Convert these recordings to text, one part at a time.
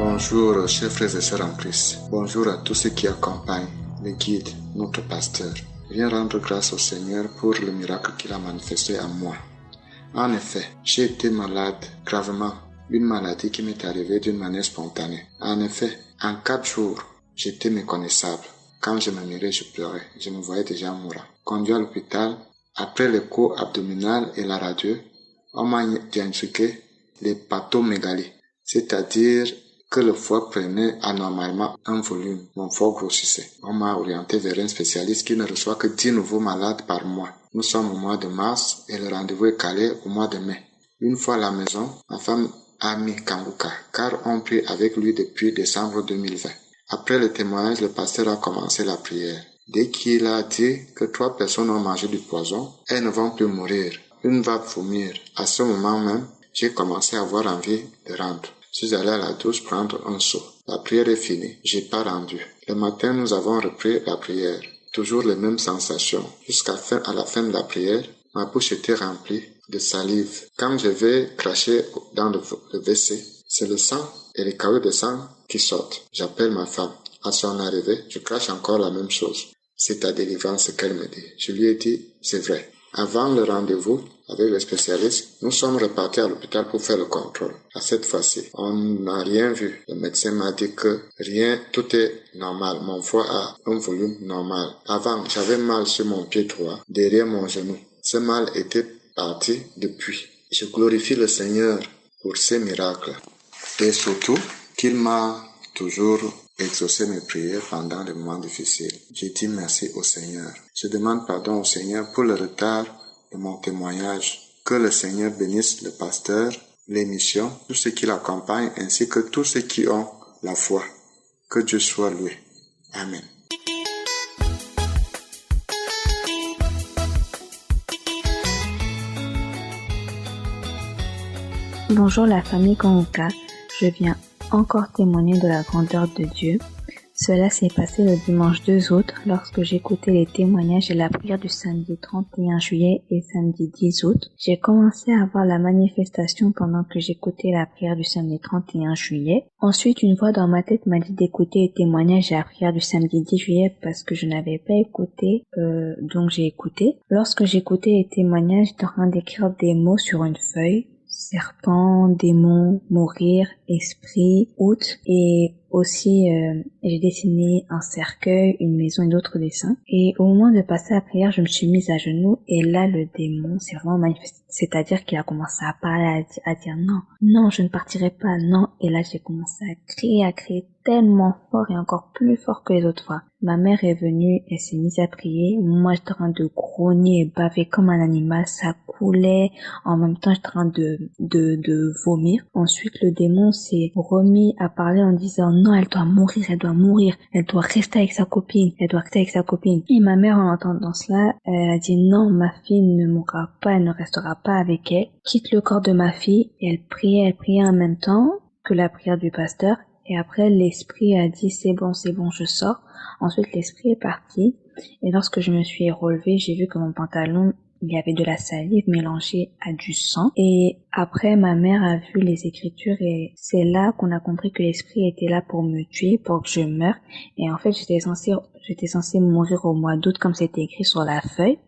Bonjour, chers frères et sœurs en Christ. Bonjour à tous ceux qui accompagnent le guide, notre pasteur. Je viens rendre grâce au Seigneur pour le miracle qu'il a manifesté à moi. En effet, j'ai été malade gravement, une maladie qui m'est arrivée d'une manière spontanée. En effet, en 4 jours, j'étais méconnaissable. Quand je me mirais, je pleurais. Je me voyais déjà mourant. Conduit à l'hôpital, après l'écho abdominal et la radio, on m'a diagnostiqué l'hépatomégalie, c'est-à-dire que le foie prenait anormalement un volume, mon foie grossissait. On m'a orienté vers un spécialiste qui ne reçoit que 10 nouveaux malades par mois. Nous sommes au mois de mars et le rendez-vous est calé au mois de mai. Une fois à la maison, ma femme a mis Kanguka, car on prie avec lui depuis décembre 2020. Après le témoignage, le pasteur a commencé la prière. Dès qu'il a dit que 3 personnes ont mangé du poison, elles ne vont plus mourir. Une va vomir. À ce moment même, j'ai commencé à avoir envie de rentrer. Je suis allé à la douche prendre un seau. La prière est finie. J'ai pas rendu. Le matin, nous avons repris la prière. Toujours les mêmes sensations. À la fin de la prière, ma bouche était remplie de salive. Quand je vais cracher dans le WC, c'est le sang et les cailloux de sang qui sortent. J'appelle ma femme. À son arrivée, je crache encore la même chose. C'est ta délivrance, ce qu'elle me dit. Je lui ai dit, c'est vrai. Avant le rendez-vous avec le spécialiste, nous sommes repartis à l'hôpital pour faire le contrôle. À cette fois-ci, on n'a rien vu. Le médecin m'a dit que rien, tout est normal. Mon foie a un volume normal. Avant, j'avais mal sur mon pied droit, derrière mon genou. Ce mal était parti depuis. Je glorifie le Seigneur pour ces miracles. Et surtout, qu'il m'a toujours exaucé mes prières pendant les moments difficiles. Je dis merci au Seigneur. Je demande pardon au Seigneur pour le retard de mon témoignage. Que le Seigneur bénisse le pasteur, l'émission, tous ceux qui l'accompagnent, ainsi que tous ceux qui ont la foi. Que Dieu soit loué. Amen. Bonjour la famille Kanguka, je viens encore témoigner de la grandeur de Dieu. Cela s'est passé le dimanche 2 août lorsque j'écoutais les témoignages et la prière du samedi 31 juillet et samedi 10 août. J'ai commencé à voir la manifestation pendant que j'écoutais la prière du samedi 31 juillet. Ensuite, une voix dans ma tête m'a dit d'écouter les témoignages et la prière du samedi 10 juillet parce que je n'avais pas écouté, donc j'ai écouté. Lorsque j'écoutais les témoignages, j'étais en train d'écrire des mots sur une feuille. Serpent, démon, mourir, esprit, août, et aussi j'ai dessiné un cercueil, une maison et d'autres dessins. Et au moment de passer à la prière, je me suis mise à genoux et là le démon s'est vraiment manifesté, c'est-à-dire qu'il a commencé à parler, à dire non, je ne partirai pas, non. Et là j'ai commencé à crier tellement fort et encore plus fort que les autres fois. Ma mère est venue, elle s'est mise à prier. Moi, j'étais en train de grogner et baver comme un animal. Ça coulait. En même temps, j'étais en train de vomir. Ensuite, le démon s'est remis à parler en disant non, elle doit mourir. Elle doit rester avec sa copine. Et ma mère, en entendant cela, elle a dit non, ma fille ne mourra pas, elle ne restera pas avec elle. Quitte le corps de ma fille. Et elle priait en même temps que la prière du pasteur. Et après, l'esprit a dit c'est bon, je sors. Ensuite, l'esprit est parti. Et lorsque je me suis relevée, j'ai vu que mon pantalon, il y avait de la salive mélangée à du sang. Et après, ma mère a vu les écritures et c'est là qu'on a compris que l'esprit était là pour me tuer, pour que je meure. Et en fait, j'étais censée mourir au mois d'août comme c'était écrit sur la feuille.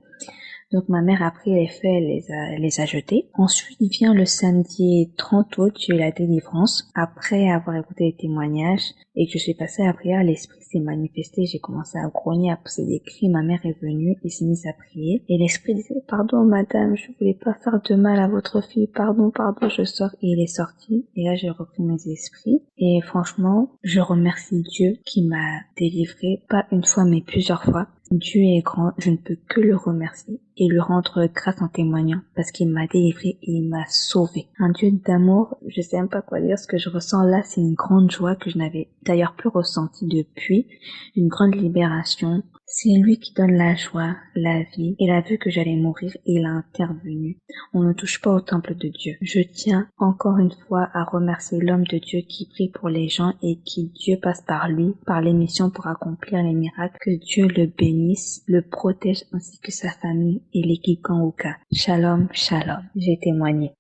Donc ma mère a pris les feuilles, elle les a jetés. Ensuite vient le samedi 30 août, j'ai eu la délivrance. Après avoir écouté les témoignages et que je suis passée à la prière, l'esprit s'est manifesté, j'ai commencé à grogner, à pousser des cris. Ma mère est venue et s'est mise à prier. Et l'esprit disait, pardon madame, je voulais pas faire de mal à votre fille, pardon, je sors. Et il est sorti. Et là j'ai repris mes esprits. Et franchement, je remercie Dieu qui m'a délivrée, pas une fois mais plusieurs fois. Dieu est grand, je ne peux que le remercier et lui rendre grâce en témoignant parce qu'il m'a délivré et il m'a sauvé. Un Dieu d'amour, je sais même pas quoi dire, ce que je ressens là, c'est une grande joie que je n'avais d'ailleurs plus ressentie depuis, une grande libération. C'est lui qui donne la joie, la vie. Il a vu que j'allais mourir et il a intervenu. On ne touche pas au temple de Dieu. Je tiens encore une fois à remercier l'homme de Dieu qui prie pour les gens et qui Dieu passe par lui, par l'émission pour accomplir les miracles. Que Dieu le bénisse, le protège ainsi que sa famille et l'équipe Kanguka. Shalom, shalom. J'ai témoigné.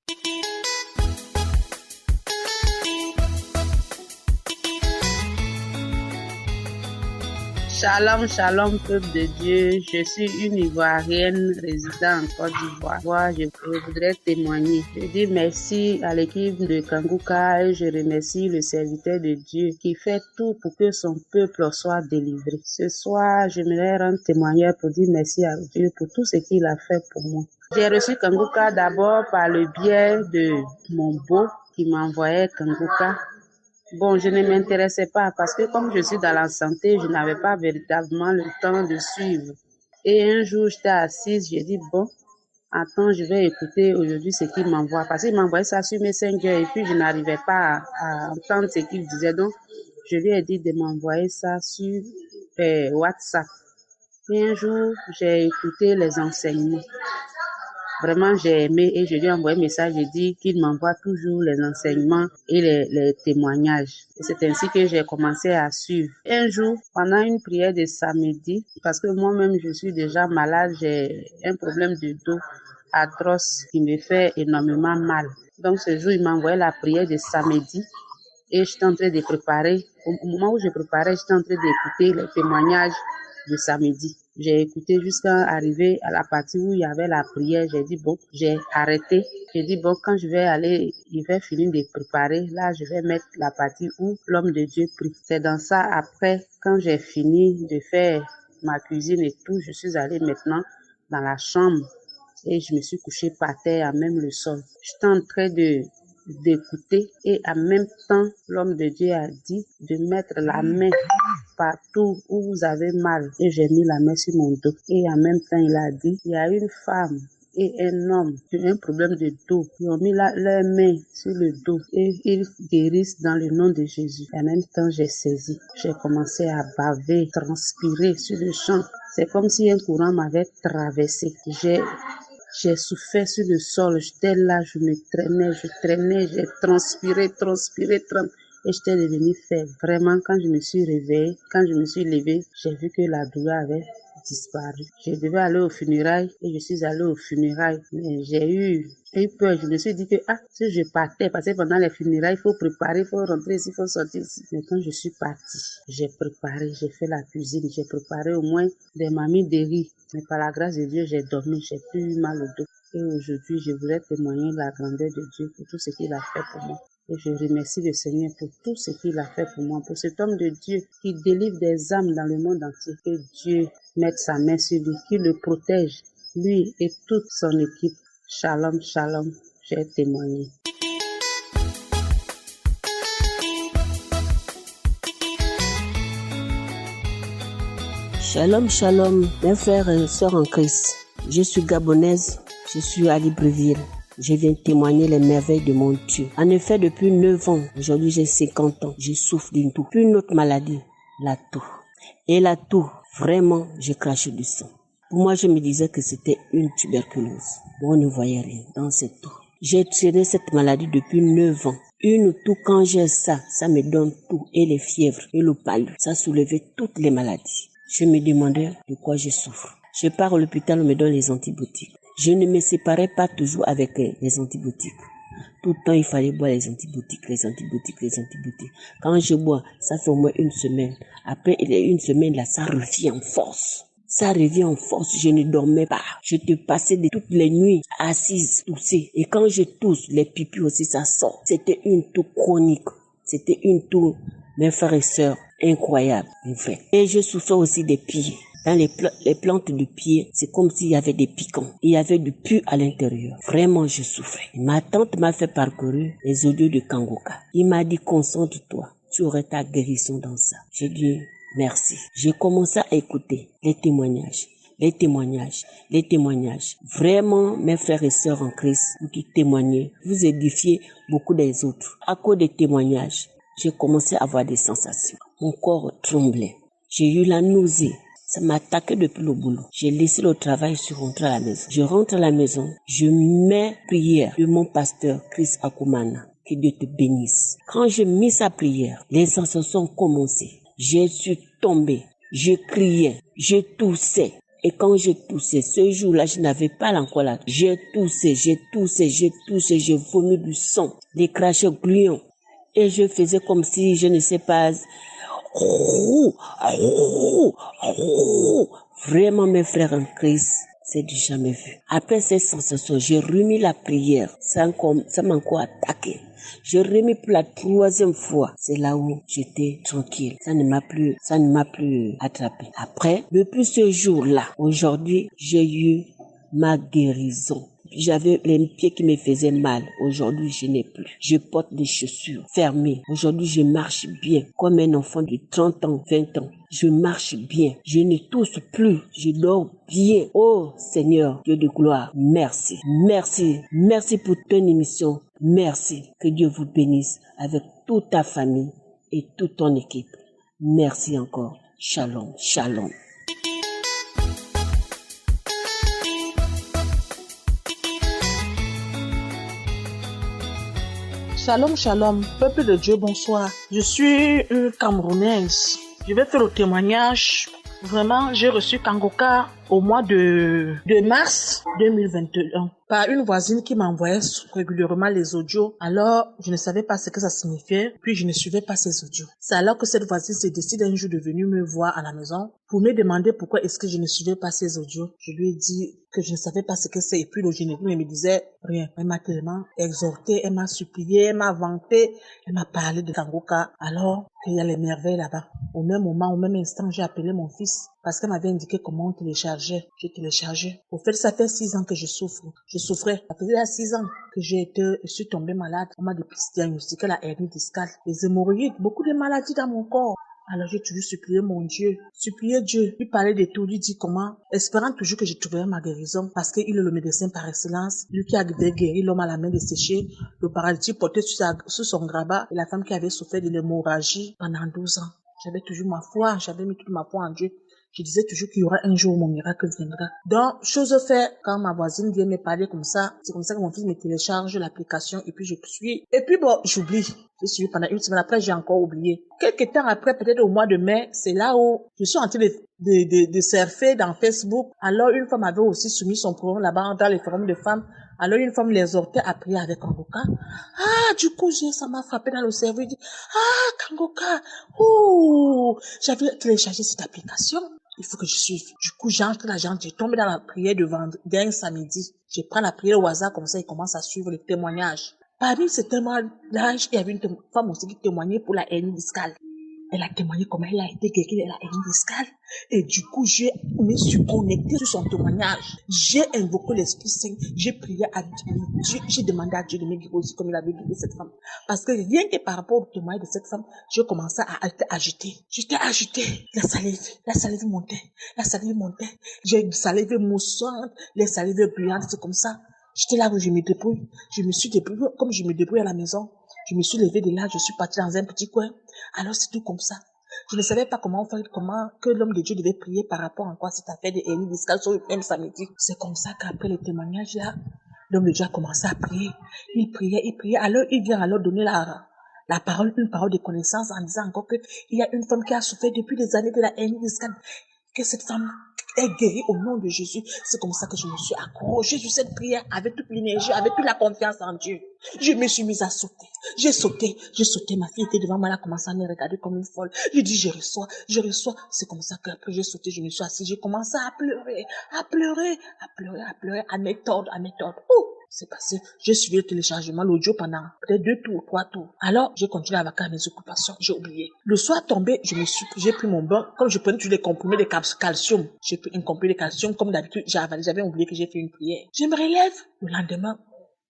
Shalom, shalom, peuple de Dieu. Je suis une Ivoirienne résidant en Côte d'Ivoire. Moi, je voudrais témoigner. Je dis merci à l'équipe de Kanguka et je remercie le serviteur de Dieu qui fait tout pour que son peuple soit délivré. Ce soir, j'aimerais rendre témoignage pour dire merci à Dieu pour tout ce qu'il a fait pour moi. J'ai reçu Kanguka d'abord par le biais de mon beau qui m'envoyait Kanguka. Bon, je ne m'intéressais pas parce que comme je suis dans la santé, je n'avais pas véritablement le temps de suivre. Et un jour, j'étais assise, j'ai dit, bon, attends, je vais écouter aujourd'hui ce qu'il m'envoie. Parce qu'il m'envoyait ça sur Messenger et puis je n'arrivais pas à entendre ce qu'il disait. Donc, je lui ai dit de m'envoyer ça sur WhatsApp. Et un jour, j'ai écouté les enseignements. Vraiment, j'ai aimé et je lui ai envoyé un message. J'ai dit qu'il m'envoie toujours les enseignements et les témoignages. Et c'est ainsi que j'ai commencé à suivre. Un jour, pendant une prière de samedi, parce que moi-même, je suis déjà malade, j'ai un problème de dos atroce qui me fait énormément mal. Donc, ce jour, il m'a envoyé la prière de samedi et j'étais en train de préparer. Au moment où je préparais, j'étais en train d'écouter les témoignages de samedi. J'ai écouté jusqu'à arriver à la partie où il y avait la prière. J'ai dit, bon, j'ai arrêté. J'ai dit, bon, quand je vais aller, il va finir de préparer. Là, je vais mettre la partie où l'homme de Dieu prie. C'est dans ça, après, quand j'ai fini de faire ma cuisine et tout, je suis allée maintenant dans la chambre et je me suis couchée par terre à même le sol. J'étais en train d'écouter et en même temps, l'homme de Dieu a dit de mettre la main partout où vous avez mal. Et j'ai mis la main sur mon dos. Et en même temps, il a dit, il y a une femme et un homme qui ont un problème de dos. Ils ont mis leurs mains sur le dos et ils guérissent dans le nom de Jésus. Et en même temps, j'ai saisi. J'ai commencé à baver, transpirer sur le champ. C'est comme si un courant m'avait traversé. J'ai souffert sur le sol, j'étais là, je traînais, j'ai transpiré. Et j'étais devenue faible. Vraiment, quand je me suis réveillée, quand je me suis levée, j'ai vu que la douleur avait disparu. Je devais aller aux funérailles et je suis allée aux funérailles. Mais j'ai eu peur. Je me suis dit que, si je partais, parce que pendant les funérailles, il faut préparer, il faut rentrer ici, il faut sortir ici. Mais quand je suis partie, j'ai préparé, j'ai fait la cuisine, j'ai préparé au moins des mamies de riz. Mais par la grâce de Dieu, j'ai dormi, j'ai plus eu mal au dos. Et aujourd'hui, je voudrais témoigner la grandeur de Dieu pour tout ce qu'il a fait pour moi. Et je remercie le Seigneur pour tout ce qu'il a fait pour moi, pour cet homme de Dieu qui délivre des âmes dans le monde entier. Que Dieu mette sa main sur lui, qu'il le protège, lui et toute son équipe. Shalom, shalom, j'ai témoigné. Shalom, shalom, mes frères et sœurs en Christ. Je suis gabonaise, je suis à Libreville. Je viens témoigner les merveilles de mon Dieu. En effet, depuis 9 ans, aujourd'hui j'ai 50 ans, je souffre d'une toux. Puis une autre maladie, la toux. Et la toux, vraiment, je crachais du sang. Pour moi, je me disais que c'était une tuberculose. Bon, on ne voyait rien dans cette toux. J'ai traîné cette maladie depuis 9 ans. Une toux, quand j'ai ça me donne tout. Et les fièvres, et le palud, ça soulevait toutes les maladies. Je me demandais de quoi je souffre. Je pars à l'hôpital, on me donne les antibiotiques. Je ne me séparais pas toujours avec les antibiotiques. Tout le temps, il fallait boire les antibiotiques. Quand je bois, ça fait au moins une semaine. Après une semaine, là, ça revient en force. Je ne dormais pas. Je te passais toutes les nuits assise, tousser. Et quand je tousse, les pipis aussi, ça sort. C'était une toux chronique. C'était une toux, mes frères et sœurs, incroyable, mes frères. Et je souffrais aussi des pieds. Dans les plantes de pied, c'est comme s'il y avait des piquants. Il y avait du pu à l'intérieur. Vraiment, je souffrais. Ma tante m'a fait parcourir les audios de Kanguka. Il m'a dit, concentre-toi. Tu aurais ta guérison dans ça. J'ai dit, merci. J'ai commencé à écouter les témoignages. Vraiment, mes frères et sœurs en Christ, vous qui témoignez, vous édifiez beaucoup des autres. À cause des témoignages, j'ai commencé à avoir des sensations. Mon corps tremblait. J'ai eu la nausée. Ça m'attaquait depuis le boulot. J'ai laissé le travail, je suis rentrée à la maison. Je rentre à la maison, je mets prière de mon pasteur Chris Akumana. Que Dieu te bénisse. Quand j'ai mis sa prière, les sensations ont commencé. Je suis tombée, je criais, je toussais. Et quand je toussais, ce jour-là, je n'avais pas encore là. Je toussais, je vomis du sang, des crachats gluants. Et je faisais comme si, je ne sais pas, Vraiment, mes frères en Christ, c'est du jamais vu. Après cette sensation, j'ai remis la prière. Ça m'a encore attaqué. J'ai remis pour la 3e fois. C'est là où j'étais tranquille. Ça ne m'a plus attrapé. Après, depuis ce jour-là, aujourd'hui, j'ai eu ma guérison. J'avais les pieds qui me faisaient mal. Aujourd'hui, je n'ai plus. Je porte des chaussures fermées. Aujourd'hui, je marche bien. Comme un enfant de 30 ans, 20 ans. Je marche bien. Je ne tousse plus. Je dors bien. Oh Seigneur, Dieu de gloire, merci. Merci. Merci pour ton émission. Merci. Que Dieu vous bénisse avec toute ta famille et toute ton équipe. Merci encore. Shalom. Shalom. Shalom, shalom, peuple de Dieu, bonsoir. Je suis une Camerounaise. Je vais faire le témoignage. Vraiment, j'ai reçu Kangoka au mois de mars 2021 par une voisine qui m'envoyait régulièrement les audios. Alors, je ne savais pas ce que ça signifiait, puis je ne suivais pas ces audios. C'est alors que cette voisine se décide un jour de venir me voir à la maison pour me demander pourquoi est-ce que je ne suivais pas ces audios. Je lui ai dit que je ne savais pas ce que c'est, et puis le gynécologue me disait rien. Elle m'a tellement exhorté, elle m'a supplié, elle m'a vanté, elle m'a parlé de Kangoka. Alors qu'il y a les merveilles là-bas. Au même moment, au même instant, j'ai appelé mon fils parce qu'elle m'avait indiqué comment on téléchargeait. J'ai téléchargé. Au fait, ça fait 6 ans que je souffre. Je souffrais. Ça faisait 6 ans que je suis tombée malade. On m'a diagnostiqué la hernie discale, les hémorroïdes, beaucoup de maladies dans mon corps. Alors j'ai toujours supplié mon Dieu, supplié Dieu, lui parler de tout, lui dire comment, espérant toujours que je trouverais ma guérison, parce qu'il est le médecin par excellence, lui qui avait guéri l'homme à la main desséchée, le paralytique porté sur son grabat, et la femme qui avait souffert de l'hémorragie pendant 12 ans. J'avais toujours ma foi, j'avais mis toute ma foi en Dieu. Je disais toujours qu'il y aura un jour où mon miracle viendra. Donc, chose faite, quand ma voisine vient me parler comme ça, c'est comme ça que mon fils me télécharge l'application et puis je suis. Et puis bon, j'oublie. Je suis pendant une semaine après, j'ai encore oublié. Quelques temps après, peut-être au mois de mai, c'est là où je suis en train de surfer dans Facebook. Alors, une femme avait aussi soumis son programme là-bas dans les forums de femmes. Alors, une femme l'exhortait à prier avec Kangoka. Ah, du coup, ça m'a frappé dans le cerveau. Je dis, ah, Kangoka, ouh, j'avais téléchargé cette application. Il faut que je suive. Du coup, j'entre là, je tombe dans la prière d'un samedi. Je prends la prière au hasard, comme ça, il commence à suivre le témoignage. Parmi ces témoignages, il y avait une femme aussi qui témoignait pour la hernie discale. Elle a témoigné comment elle a été guérie de la hernie discale. Et du coup, je me suis connectée sur son témoignage. J'ai invoqué l'Esprit Saint. J'ai prié à Dieu. J'ai demandé à Dieu de me guérir aussi comme il avait guéri cette femme. Parce que rien que par rapport au témoignage de cette femme, je commençais à être agitée. J'étais agitée. La salive montait. La salive montait. J'ai une salive moussante, les salives brillantes, c'est comme ça. J'étais là où je me débrouille. Je me suis débrouillée comme je me débrouille à la maison. Je me suis levée de là, je suis partie dans un petit coin. Alors c'est tout comme ça. Je ne savais pas comment que l'homme de Dieu devait prier par rapport à quoi cette affaire de hernie discale sur le même samedi. C'est comme ça qu'après le témoignage là, l'homme de Dieu a commencé à prier. Il priait. Alors il vient alors donner la parole, une parole de connaissance en disant encore qu'il y a une femme qui a souffert depuis des années de la hernie discale. Que cette femme est guérie au nom de Jésus. C'est comme ça que je me suis accrochée sur cette prière avec toute l'énergie, avec toute la confiance en Dieu. Je me suis mise à sauter. J'ai sauté. Ma fille était devant moi, elle a commencé à me regarder comme une folle. J'ai dit, je reçois. C'est comme ça qu'après j'ai sauté, je me suis assise, j'ai commencé à pleurer, à m'étordre. C'est passé. J'ai suivi le téléchargement, l'audio pendant peut-être 2 tours, 3 tours. Alors, j'ai continué à vaquer à mes occupations. J'ai oublié. Le soir tombé, j'ai pris mon bain. Comme je prenais tous les comprimés de calcium, j'ai pris un comprimé de calcium. Comme d'habitude, j'avais oublié que j'ai fait une prière. Je me relève le lendemain.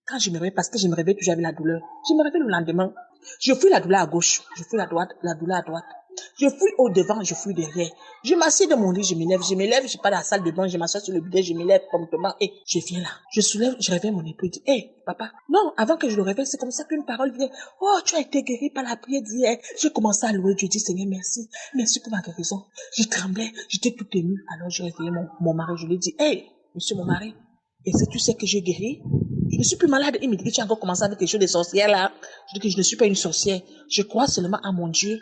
Quand je me réveille, parce que je me réveille toujours avec la douleur. Je me réveille le lendemain. Je fouille la douleur à gauche. Je fouille la douleur à droite. Je fouille au devant, je fouille derrière. Je m'assieds dans mon lit, je m'élève, je pars dans la salle de bain, je m'assois sur le bidet, je m'élève promptement et je viens là. Je soulève, je réveille mon époux, je dis, hey, papa. Non, avant que je le réveille, c'est comme ça qu'une parole vient. Oh, tu as été guéri par la prière d'hier. J'ai commencé à louer Dieu, dis Seigneur, merci. Merci pour ma guérison. Je tremblais, j'étais tout émue. Alors j'ai réveillé mon mari, je lui ai dit, hey, monsieur mon mari, est-ce que tu sais que j'ai guéri? Je ne suis plus malade. Il me dit que tu as encore commencé avec quelque chose de sorcière là. Je dis que je ne suis pas une sorcière. Je crois seulement à mon Dieu.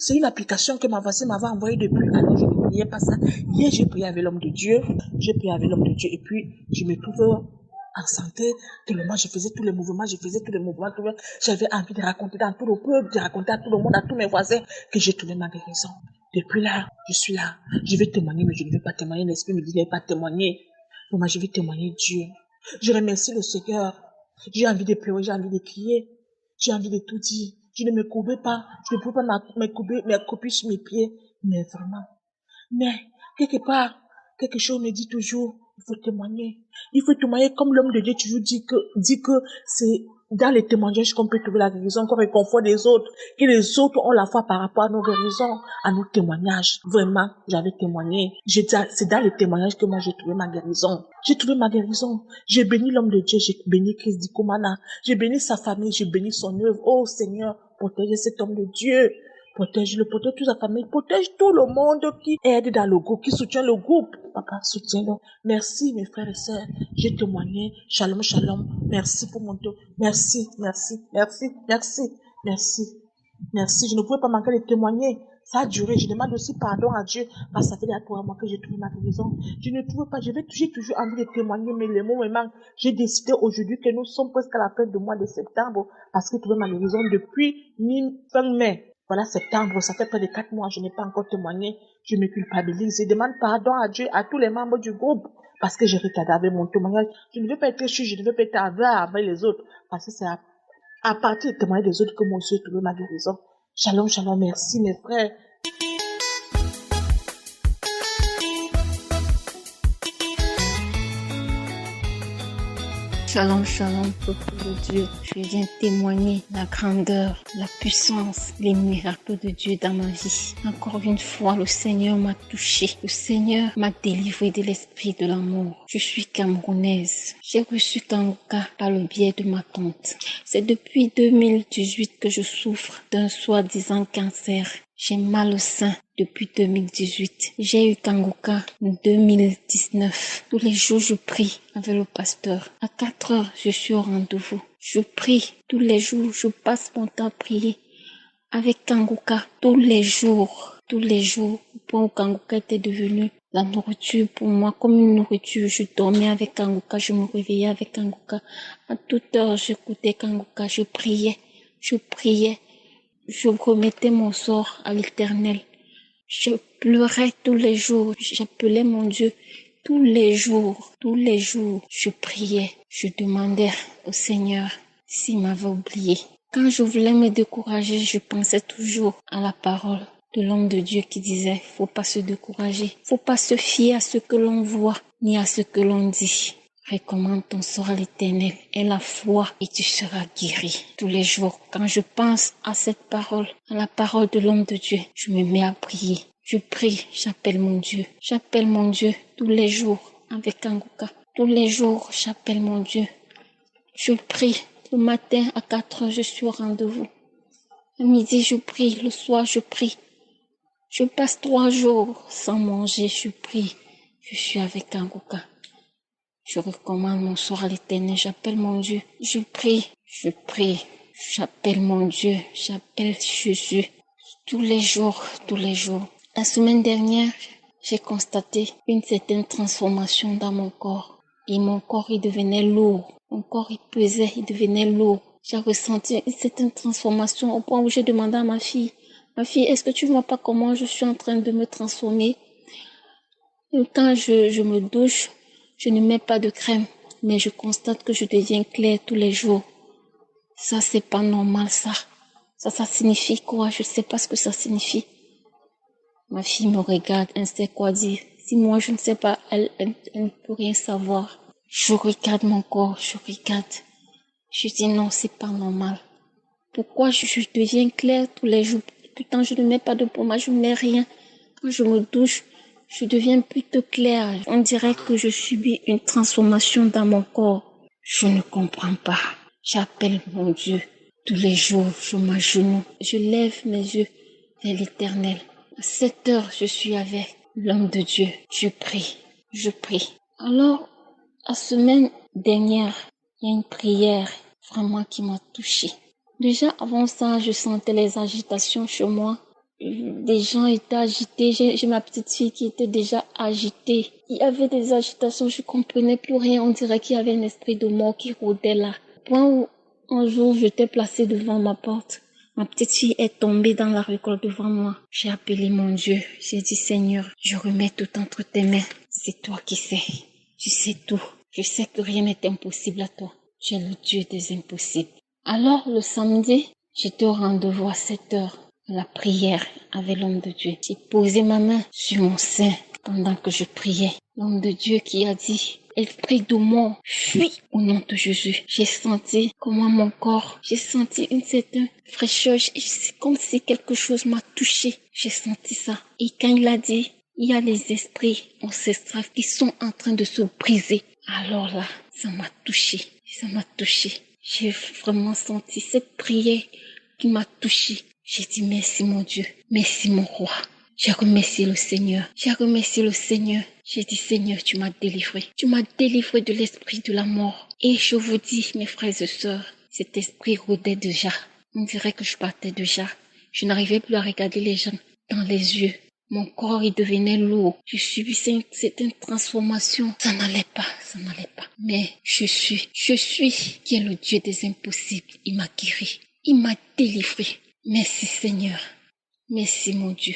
C'est une application que ma voisine m'avait envoyée depuis. Alors je ne priais pas ça. Hier, j'ai prié avec l'homme de Dieu. Et puis, je me trouve en santé, tellement je faisais tous les mouvements, j'avais envie de raconter dans tout le peuple, de raconter à tout le monde, à tous mes voisins, que j'ai trouvé ma guérison. Depuis là, je suis là. Je vais témoigner, mais je ne vais pas témoigner. L'esprit me dit de ne pas témoigner. Donc moi, je vais témoigner Dieu. Je remercie le Seigneur. J'ai envie de pleurer, j'ai envie de crier. J'ai envie de tout dire. Je ne me courbais pas. Je ne pouvais pas me couper sur mes pieds. Mais vraiment. Mais, quelque part, quelque chose me dit toujours, il faut témoigner. Il faut témoigner comme l'homme de Dieu toujours dit que c'est dans les témoignages qu'on peut trouver la guérison, qu'on réconfort des autres, que les autres ont la foi par rapport à nos guérisons, à nos témoignages. Vraiment, j'avais témoigné. C'est dans les témoignages que moi j'ai trouvé ma guérison. J'ai trouvé ma guérison. J'ai béni l'homme de Dieu, j'ai béni Christ Dikomana. J'ai béni sa famille, j'ai béni son œuvre. Oh Seigneur, protège cet homme de Dieu. Protège-le, protège toute sa famille, protège tout le monde qui aide dans le groupe, qui soutient le groupe. Papa, soutiens-le. Merci, mes frères et sœurs. J'ai témoigné. Shalom, shalom. Merci pour mon Dieu. Merci, merci, merci, merci, merci, merci. Je ne pouvais pas manquer de témoigner. Ça a duré. Je demande aussi pardon à Dieu parce que ça fait à toi, moi, que j'ai trouvé ma guérison. Je ne trouve pas, j'ai toujours envie de témoigner, mais les mots me manquent. J'ai décidé aujourd'hui que nous sommes presque à la fin du mois de septembre parce que j'ai trouvé ma guérison depuis fin mai. Voilà, septembre, ça fait près de 4 mois, je n'ai pas encore témoigné, je me culpabilise, je demande pardon à Dieu, à tous les membres du groupe, parce que j'ai retardé avec mon témoignage. Je ne veux pas être sûr, je ne veux pas être avare avec les autres, parce que c'est à partir du témoignage des autres que mon Dieu a trouvé ma guérison. Shalom, shalom, merci mes frères. Shalom, shalom, peuple de Dieu. Je viens témoigner la grandeur, la puissance, les miracles de Dieu dans ma vie. Encore une fois, le Seigneur m'a touché. Le Seigneur m'a délivré de l'esprit de l'amour. Je suis camerounaise. J'ai reçu Kanguka par le biais de ma tante. C'est depuis 2018 que je souffre d'un soi-disant cancer. J'ai mal au sein depuis 2018. J'ai eu Kanguka en 2019. Tous les jours, je prie avec le pasteur. À 4 heures, je suis au rendez-vous. Je prie tous les jours. Je passe mon temps à prier avec Kanguka tous les jours. Tous les jours. Au point où Kanguka était devenu la nourriture pour moi, comme une nourriture. Je dormais avec Kanguka. Je me réveillais avec Kanguka. À toute heure, j'écoutais Kanguka. Je priais. Je priais. Je remettais mon sort à l'Éternel. Je pleurais tous les jours. J'appelais mon Dieu tous les jours. Tous les jours, je priais. Je demandais au Seigneur s'il m'avait oublié. Quand je voulais me décourager, je pensais toujours à la parole de l'homme de Dieu qui disait, faut pas se décourager. Faut pas se fier à ce que l'on voit, ni à ce que l'on dit. Recommande ton sort à l'Éternel et la foi et tu seras guéri. Tous les jours, quand je pense à cette parole, à la parole de l'homme de Dieu, je me mets à prier. Je prie, j'appelle mon Dieu. J'appelle mon Dieu tous les jours avec Kanguka. Tous les jours, j'appelle mon Dieu. Je prie. Le matin à 4 heures, je suis au rendez-vous. À midi, je prie. Le soir, je prie. Je passe 3 jours sans manger. Je prie. Je suis avec Kanguka. Je recommande mon sort à l'Éternel. J'appelle mon Dieu. Je prie. Je prie. J'appelle mon Dieu. J'appelle Jésus. Tous les jours. Tous les jours. La semaine dernière, j'ai constaté une certaine transformation dans mon corps. Et mon corps, il devenait lourd. Mon corps, il pesait, il devenait lourd. J'ai ressenti une certaine transformation au point où j'ai demandé à ma fille, est-ce que tu vois pas comment je suis en train de me transformer? Et quand je me douche, je ne mets pas de crème, mais je constate que je deviens claire tous les jours. Ça, c'est pas normal, ça. Ça signifie quoi? Je sais pas ce que ça signifie. Ma fille me regarde, elle sait quoi dire. Si moi, je ne sais pas, elle ne peut rien savoir. Je regarde mon corps, je regarde. Je dis non, c'est pas normal. Pourquoi je deviens claire tous les jours? Pourtant, je ne mets pas de pommade, je ne mets rien. Quand je me douche, je deviens plutôt claire. On dirait que je subis une transformation dans mon corps. Je ne comprends pas. J'appelle mon Dieu. Tous les jours, je m'agenouille. Je lève mes yeux vers l'Éternel. À 7 heures, je suis avec l'homme de Dieu. Je prie. Je prie. Alors, la semaine dernière, il y a une prière vraiment qui m'a touchée. Déjà avant ça, je sentais les agitations chez moi. des gens étaient agités. J'ai ma petite fille qui était déjà agitée. Il y avait des agitations, je comprenais plus rien. On dirait qu'il y avait un esprit de mort qui rôdait là. Au point où un jour j'étais placée devant ma porte. Ma petite fille est tombée dans la récolte devant moi. J'ai appelé mon Dieu. J'ai dit, Seigneur, je remets tout entre tes mains. C'est toi qui sais. Tu sais tout. Je sais que rien n'est impossible à toi. Tu es le Dieu des impossibles. Alors, le samedi, j'étais au rendez-vous à 7h. La prière avec l'homme de Dieu. J'ai posé ma main sur mon sein pendant que je priais. L'homme de Dieu qui a dit, esprit de mort, fuis au nom de Jésus. J'ai senti comment mon corps, j'ai senti une certaine fraîcheur. C'est comme si quelque chose m'a touché. J'ai senti ça. Et quand il a dit, il y a les esprits ancestraux qui sont en train de se briser. Alors là, ça m'a touché. Ça m'a touché. J'ai vraiment senti cette prière qui m'a touché. J'ai dit merci mon Dieu, merci mon roi. J'ai remercié le Seigneur. J'ai remercié le Seigneur. J'ai dit Seigneur, tu m'as délivré. Tu m'as délivré de l'esprit de la mort. Et je vous dis, mes frères et sœurs, cet esprit rôdait déjà. On dirait que je partais déjà. Je n'arrivais plus à regarder les gens dans les yeux. Mon corps, il devenait lourd. Je subissais une transformation. Ça n'allait pas. Mais je suis qui est le Dieu des impossibles. Il m'a guéri. Il m'a délivré. Merci Seigneur. Merci mon Dieu.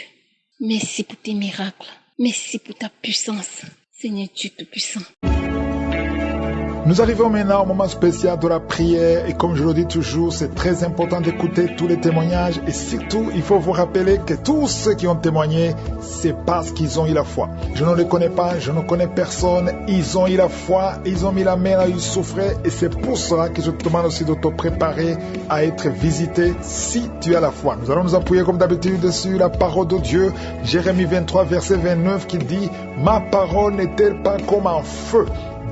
Merci pour tes miracles. Merci pour ta puissance. Seigneur Dieu Tout-Puissant. Nous arrivons maintenant au moment spécial de la prière et comme je le dis toujours, c'est très important d'écouter tous les témoignages et surtout, il faut vous rappeler que tous ceux qui ont témoigné, c'est parce qu'ils ont eu la foi. Je ne les connais pas, je ne connais personne, ils ont eu la foi, ils ont mis la main là où ils souffraient et c'est pour cela que je te demande aussi de te préparer à être visité si tu as la foi. Nous allons nous appuyer comme d'habitude sur la parole de Dieu, Jérémie 23 verset 29 qui dit « Ma parole n'est-elle pas comme un feu ?»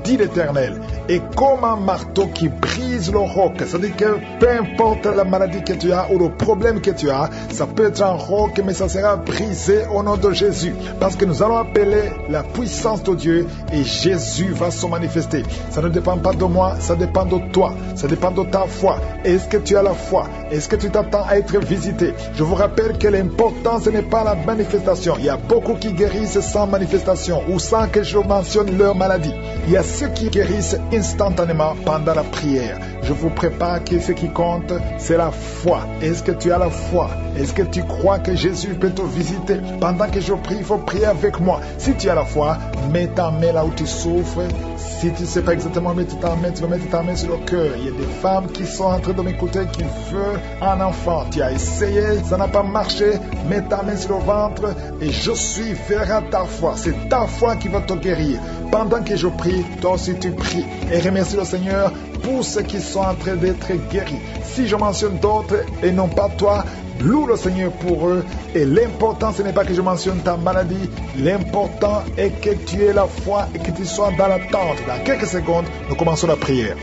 dit l'Éternel, et comme un marteau qui brise le roc. C'est-à-dire que peu importe la maladie que tu as ou le problème que tu as, ça peut être un roc, mais ça sera brisé au nom de Jésus. Parce que nous allons appeler la puissance de Dieu et Jésus va se manifester. Ça ne dépend pas de moi, ça dépend de toi. Ça dépend de ta foi. Est-ce que tu as la foi? Est-ce que tu t'attends à être visité? Je vous rappelle que l'important, ce n'est pas la manifestation. Il y a beaucoup qui guérissent sans manifestation ou sans que je mentionne leur maladie. Il y a ceux qui guérissent instantanément pendant la prière. Je vous prépare que ce qui compte, c'est la foi. Est-ce que tu as la foi? Est-ce que tu crois que Jésus peut te visiter? Pendant que je prie, il faut prier avec moi. Si tu as la foi, mets ta main là où tu souffres. Si tu ne sais pas exactement mettre ta main, tu vas mettre ta main sur le cœur. Il y a des femmes qui sont en train de m'écouter, qui veulent un enfant. Tu as essayé, ça n'a pas marché. Mets ta main sur le ventre et je suis vers ta foi. C'est ta foi qui va te guérir. Pendant que je prie, toi aussi tu pries. Et remercie le Seigneur pour ceux qui sont en train d'être guéris. Si je mentionne d'autres et non pas toi, loue le Seigneur pour eux. Et l'important, ce n'est pas que je mentionne ta maladie. L'important est que tu aies la foi et que tu sois dans l'attente. Dans quelques secondes, nous commençons la prière.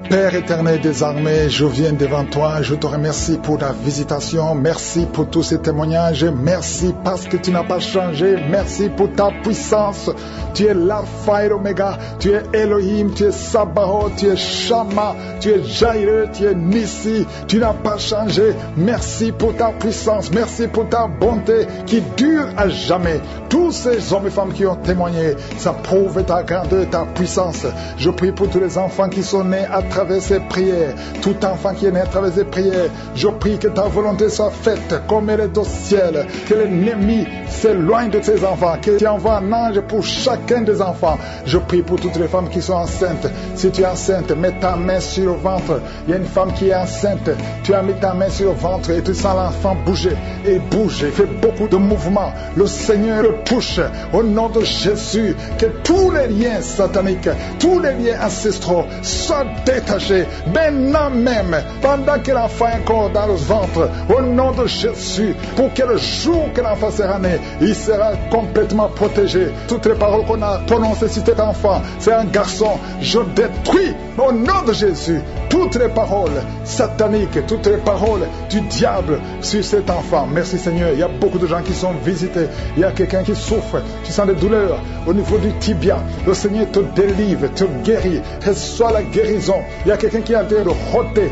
Père éternel des armées, je viens devant toi, je te remercie pour ta visitation, merci pour tous ces témoignages, merci parce que tu n'as pas changé, merci pour ta puissance, tu es l'alpha et l'oméga, tu es Elohim, tu es Sabaoth, tu es Shama, tu es Jaireh, tu es Nissi, tu n'as pas changé, merci pour ta puissance, merci pour ta bonté qui dure à jamais. Tous ces hommes et femmes qui ont témoigné, ça prouve ta grandeur, ta puissance. Je prie pour tous les enfants qui sont nés à travers ces prières, tout enfant qui est né à travers ces prières, je prie que ta volonté soit faite comme elle est au ciel, que l'ennemi s'éloigne de ces enfants, que tu envoies un ange pour chacun des enfants. Je prie pour toutes les femmes qui sont enceintes. Si tu es enceinte, mets ta main sur le ventre. Il y a une femme qui est enceinte, tu as mis ta main sur le ventre et tu sens l'enfant bouger et bouger, fait beaucoup de mouvements. Le Seigneur le touche au nom de Jésus, que tous les liens sataniques, tous les liens ancestraux soient détachés maintenant même, pendant que l'enfant est encore dans le ventre, au nom de Jésus, pour que le jour que l'enfant sera né, il sera complètement protégé. Toutes les paroles qu'on a prononcées sur cet enfant, c'est un garçon, je détruis au nom de Jésus toutes les paroles sataniques, toutes les paroles du diable sur cet enfant. Merci Seigneur. Il y a beaucoup de gens qui sont visités. Il y a quelqu'un qui souffre, tu sens des douleurs au niveau du tibia. Le Seigneur te délivre, te guérit. Reçois la guérison Il y a quelqu'un qui est en train de rôter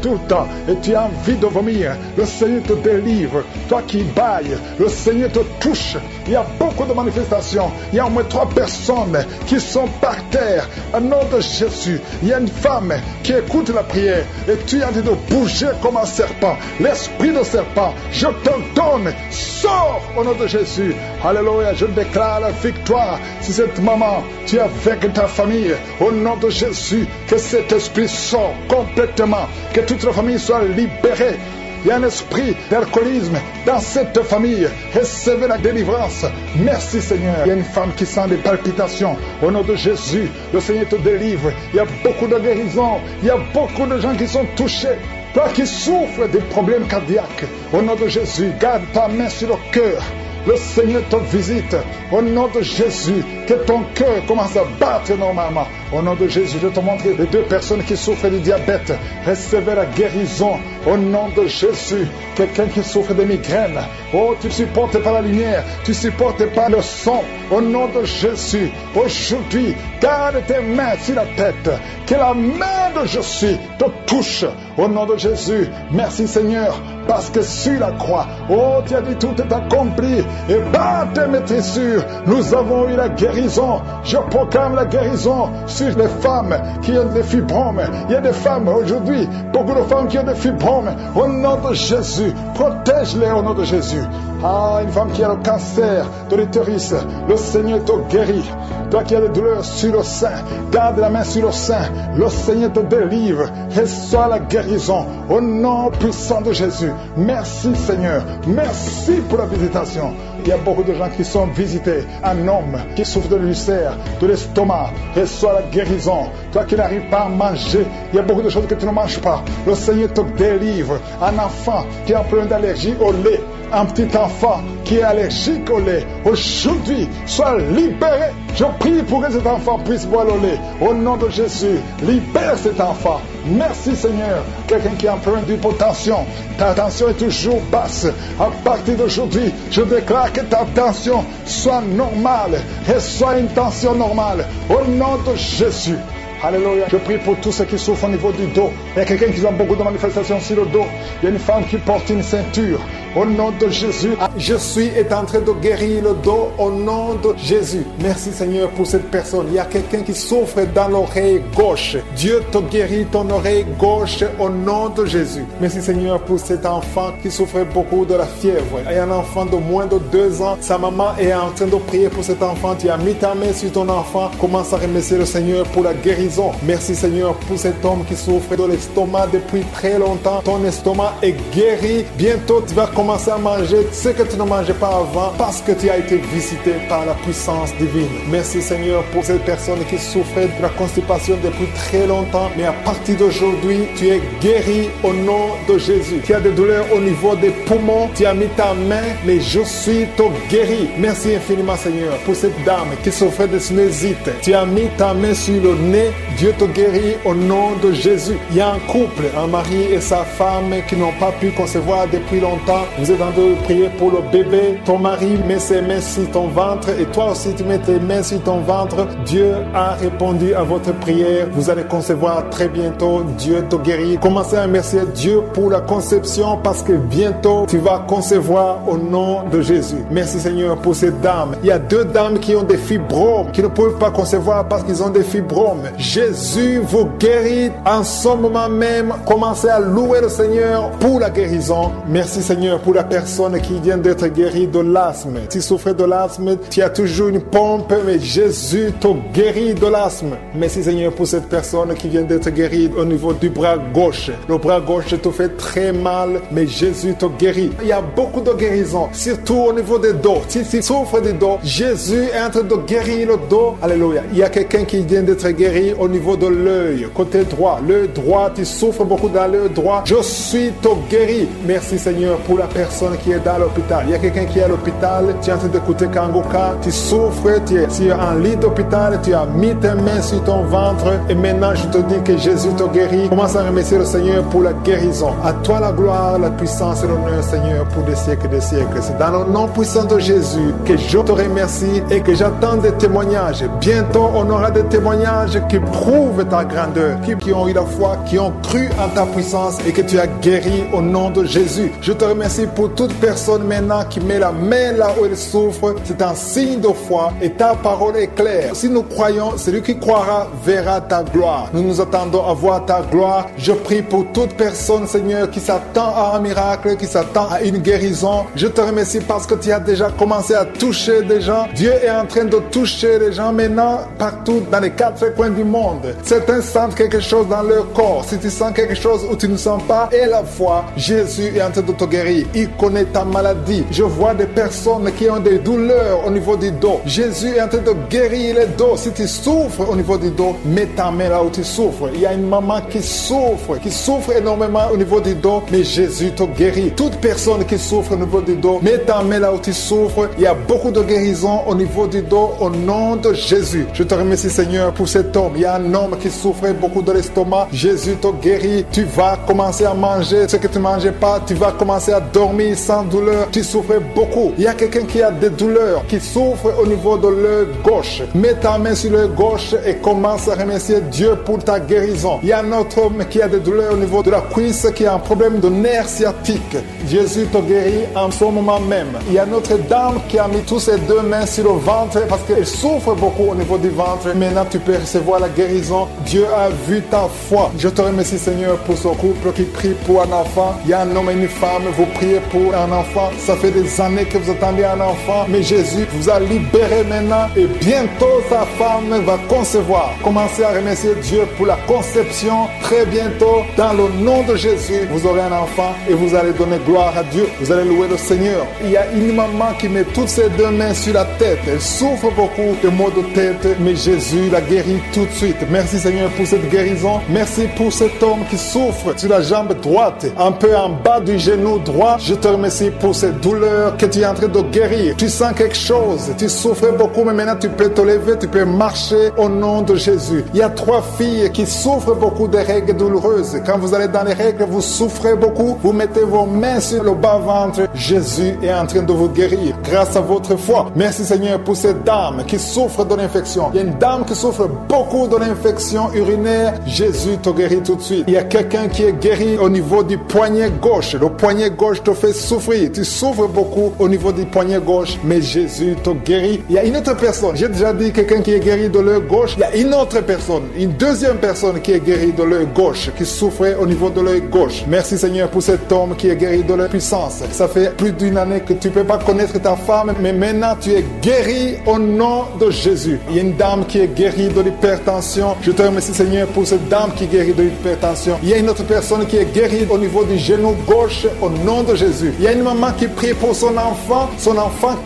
tout le temps et tu as envie de vomir. Le Seigneur te délivre. Toi qui bailles, le Seigneur te touche. Il y a beaucoup de manifestations. Il y a au moins 3 personnes qui sont par terre. Au nom de Jésus, il y a une femme qui écoute la prière et tu es en train de bouger comme un serpent. L'esprit de serpent, je te donne. Sors au nom de Jésus. Alléluia, je déclare la victoire. Si cette maman, tu es avec ta famille, au nom de Jésus, que cet esprit sort complètement. Que toute la famille soit libérée. Il y a un esprit d'alcoolisme dans cette famille. Recevez la délivrance. Merci Seigneur. Il y a une femme qui sent des palpitations. Au nom de Jésus, le Seigneur te délivre. Il y a beaucoup de guérisons. Il y a beaucoup de gens qui sont touchés. Toi qui souffres des problèmes cardiaques, au nom de Jésus, garde ta main sur le cœur. Le Seigneur te visite. Au nom de Jésus, que ton cœur commence à battre normalement. Au nom de Jésus, je te montre les 2 personnes qui souffrent du diabète. Recevez la guérison. Au nom de Jésus, quelqu'un qui souffre de migraines. Oh, tu ne supportes pas la lumière. Tu ne supportes pas le son. Au nom de Jésus, aujourd'hui, garde tes mains sur la tête. Que la main de Jésus te touche. Au nom de Jésus, merci Seigneur. Parce que sur la croix, oh, tu as dit tout est accompli. Et par tes maîtrissures, nous avons eu la guérison. Je proclame la guérison sur les femmes qui ont des fibromes. Il y a des femmes aujourd'hui, beaucoup de femmes qui ont des fibromes. Au nom de Jésus, protège-les au nom de Jésus. Ah, une femme qui a le cancer de l'utérus, le Seigneur te guérit. Toi qui as des douleurs sur le sein, garde la main sur le sein. Le Seigneur te délivre. Reçois la guérison au nom puissant de Jésus. Merci Seigneur. Merci pour la visitation. Il y a beaucoup de gens qui sont visités. Un homme qui souffre de l'ulcère, de l'estomac, reçoit la guérison. Toi qui n'arrives pas à manger, il y a beaucoup de choses que tu ne manges pas. Le Seigneur te délivre. Un enfant qui a un problème d'allergie au lait, un petit enfant qui est allergique au lait, aujourd'hui, sois libéré. Je prie pour que cet enfant puisse boire le lait. Au nom de Jésus, libère cet enfant. Merci Seigneur. Quelqu'un qui a un problème d'hypotension, ta tension est toujours basse. À partir d'aujourd'hui, je déclare que ta tension soit normale. Reçois une tension normale. Au nom de Jésus. Alléluia. Je prie pour tous ceux qui souffrent au niveau du dos. Il y a quelqu'un qui a beaucoup de manifestations sur le dos. Il y a une femme qui porte une ceinture. Au nom de Jésus, je suis en train de guérir le dos au nom de Jésus. Merci Seigneur pour cette personne. Il y a quelqu'un qui souffre dans l'oreille gauche. Dieu te guérit ton oreille gauche au nom de Jésus. Merci Seigneur pour cet enfant qui souffrait beaucoup de la fièvre. Il y a un enfant de moins de 2 ans. Sa maman est en train de prier pour cet enfant. Tu as mis ta main sur ton enfant. Commence à remercier le Seigneur pour la guérison. Merci Seigneur pour cet homme qui souffre de l'estomac depuis très longtemps. Ton estomac est guéri. Bientôt tu vas commencer à manger ce que tu ne mangeais pas avant parce que tu as été visité par la puissance divine. Merci Seigneur pour cette personne qui souffrait de la constipation depuis très longtemps. Mais à partir d'aujourd'hui, tu es guéri au nom de Jésus. Tu as des douleurs au niveau des poumons. Tu as mis ta main, mais je suis ton guéri. Merci infiniment Seigneur pour cette dame qui souffrait de sinusite. Tu as mis ta main sur le nez. Dieu te guérit au nom de Jésus. Il y a un couple, un mari et sa femme qui n'ont pas pu concevoir depuis longtemps. Vous êtes en train de prier pour le bébé. Ton mari met ses mains sur ton ventre et toi aussi tu mets tes mains sur ton ventre. Dieu a répondu à votre prière. Vous allez concevoir très bientôt. Dieu te guérit. Commencez à remercier Dieu pour la conception parce que bientôt tu vas concevoir au nom de Jésus. Merci Seigneur pour ces dames. Il y a 2 dames qui ont des fibromes, qui ne peuvent pas concevoir parce qu'ils ont des fibromes. Jésus vous guérit en ce moment même. Commencez à louer le Seigneur pour la guérison. Merci Seigneur pour la personne qui vient d'être guérie de l'asthme. Si tu souffres de l'asthme, tu as toujours une pompe, mais Jésus te guérit de l'asthme. Merci Seigneur pour cette personne qui vient d'être guérie au niveau du bras gauche. Le bras gauche te fait très mal, mais Jésus te guérit. Il y a beaucoup de guérisons, surtout au niveau des dos. Si tu souffres du dos, Jésus est en train de guérir le dos. Alléluia. Il y a quelqu'un qui vient d'être guéri au niveau de l'œil, côté droit. L'œil droit, tu souffres beaucoup dans l'œil droit. Je suis te guéri. Merci Seigneur pour la personne qui est dans l'hôpital. Il y a quelqu'un qui est à l'hôpital, tu es en train d'écouter Kangoka, tu souffres, tu es en lit d'hôpital, tu as mis tes mains sur ton ventre et maintenant je te dis que Jésus te guérit. Commence à remercier le Seigneur pour la guérison. À toi la gloire, la puissance et l'honneur, Seigneur, pour des siècles et des siècles. C'est dans le nom puissant de Jésus que je te remercie et que j'attends des témoignages. Bientôt, on aura des témoignages qui prouvent ta grandeur, qui ont eu la foi, qui ont cru en ta puissance et que tu as guéri au nom de Jésus. Je te remercie pour toute personne maintenant qui met la main là où elle souffre. C'est un signe de foi et ta parole est claire. Si nous croyons, celui qui croira verra ta gloire. Nous nous attendons à voir ta gloire. Je prie pour toute personne, Seigneur, qui s'attend à un miracle, qui s'attend à une guérison. Je te remercie parce que tu as déjà commencé à toucher des gens. Dieu est en train de toucher les gens maintenant partout dans les 4 coins du monde. Certains sentent quelque chose dans leur corps. Si tu sens quelque chose ou tu ne sens pas, et la foi, Jésus est en train de te guérir. Il connaît ta maladie. Je vois des personnes qui ont des douleurs au niveau du dos. Jésus est en train de guérir les dos. Si tu souffres au niveau du dos, mets ta main là où tu souffres. Il y a une maman qui souffre énormément au niveau du dos, mais Jésus te guérit. Toute personne qui souffre au niveau du dos, mets ta main là où tu souffres. Il y a beaucoup de guérison au niveau du dos au nom de Jésus. Je te remercie, Seigneur, pour cet homme. Il y a un homme qui souffrait beaucoup de l'estomac. Jésus te guérit. Tu vas commencer à manger ce que tu ne mangeais pas. Tu vas commencer à dormir sans douleur. Tu souffrais beaucoup. Il y a quelqu'un qui a des douleurs, qui souffre au niveau de l'œil gauche. Mets ta main sur l'œil gauche et commence à remercier Dieu pour ta guérison. Il y a un autre homme qui a des douleurs au niveau de la cuisse, qui a un problème de nerf sciatique. Jésus te guérit en ce moment même. Il y a notre dame qui a mis tous ses 2 mains sur le ventre parce qu'elle souffre beaucoup au niveau du ventre. Maintenant, tu peux recevoir la guérison. Dieu a vu ta foi. Je te remercie, Seigneur, pour ce couple qui prie pour un enfant. Il y a un homme et une femme. Vous priez pour un enfant. Ça fait des années que vous attendez un enfant. Mais Jésus vous a libéré maintenant. Et bientôt, sa femme va concevoir. Commencez à remercier Dieu pour la conception. Très bientôt, dans le nom de Jésus, vous aurez un enfant et vous allez donner gloire à Dieu. Vous allez louer le Seigneur. Il y a une maman qui met toutes ses 2 mains sur la tête. Elle souffre beaucoup de maux de tête, mais Jésus la guérit tout de suite. Merci, Seigneur, pour cette guérison. Merci pour cet homme qui souffre sur la jambe droite, un peu en bas du genou droit. Je te remercie pour cette douleur que tu es en train de guérir. Tu sens quelque chose. Tu souffrais beaucoup, mais maintenant tu peux te lever, tu peux marcher au nom de Jésus. Il y a 3 filles qui souffrent beaucoup des règles douloureuses. Quand vous allez dans les règles, vous souffrez beaucoup. Vous mettez vos mains sur le bas-ventre. Jésus est en train de vous guérir grâce à votre foi. Merci, Seigneur, pour cette dame qui souffre de l'infection. Il y a une dame qui souffre beaucoup de l'infection urinaire. Jésus te guérit tout de suite. Il y a quelqu'un qui est guéri au niveau du poignet gauche. Le poignet gauche te fait souffrir. Tu souffres beaucoup au niveau du poignet gauche, mais Jésus te guérit. Il y a une autre personne. J'ai déjà dit quelqu'un qui est guéri de l'œil gauche. Il y a une autre personne, une deuxième personne qui est guérie de l'œil gauche, qui souffrait au niveau de l'œil gauche. Merci, Seigneur, pour cet homme qui est guéri de la puissance. Ça fait plus d'une année que tu ne peux pas connaître ta femme, mais maintenant tu es guéri au nom de Jésus. Il y a une dame qui est guérie de l'hypertension. Je te remercie, Seigneur, pour cette dame qui est guérie de l'hypertension. Il y a une autre personne qui est guérie au niveau du genou gauche au nom de Jésus. Il y a une maman qui prie pour son enfant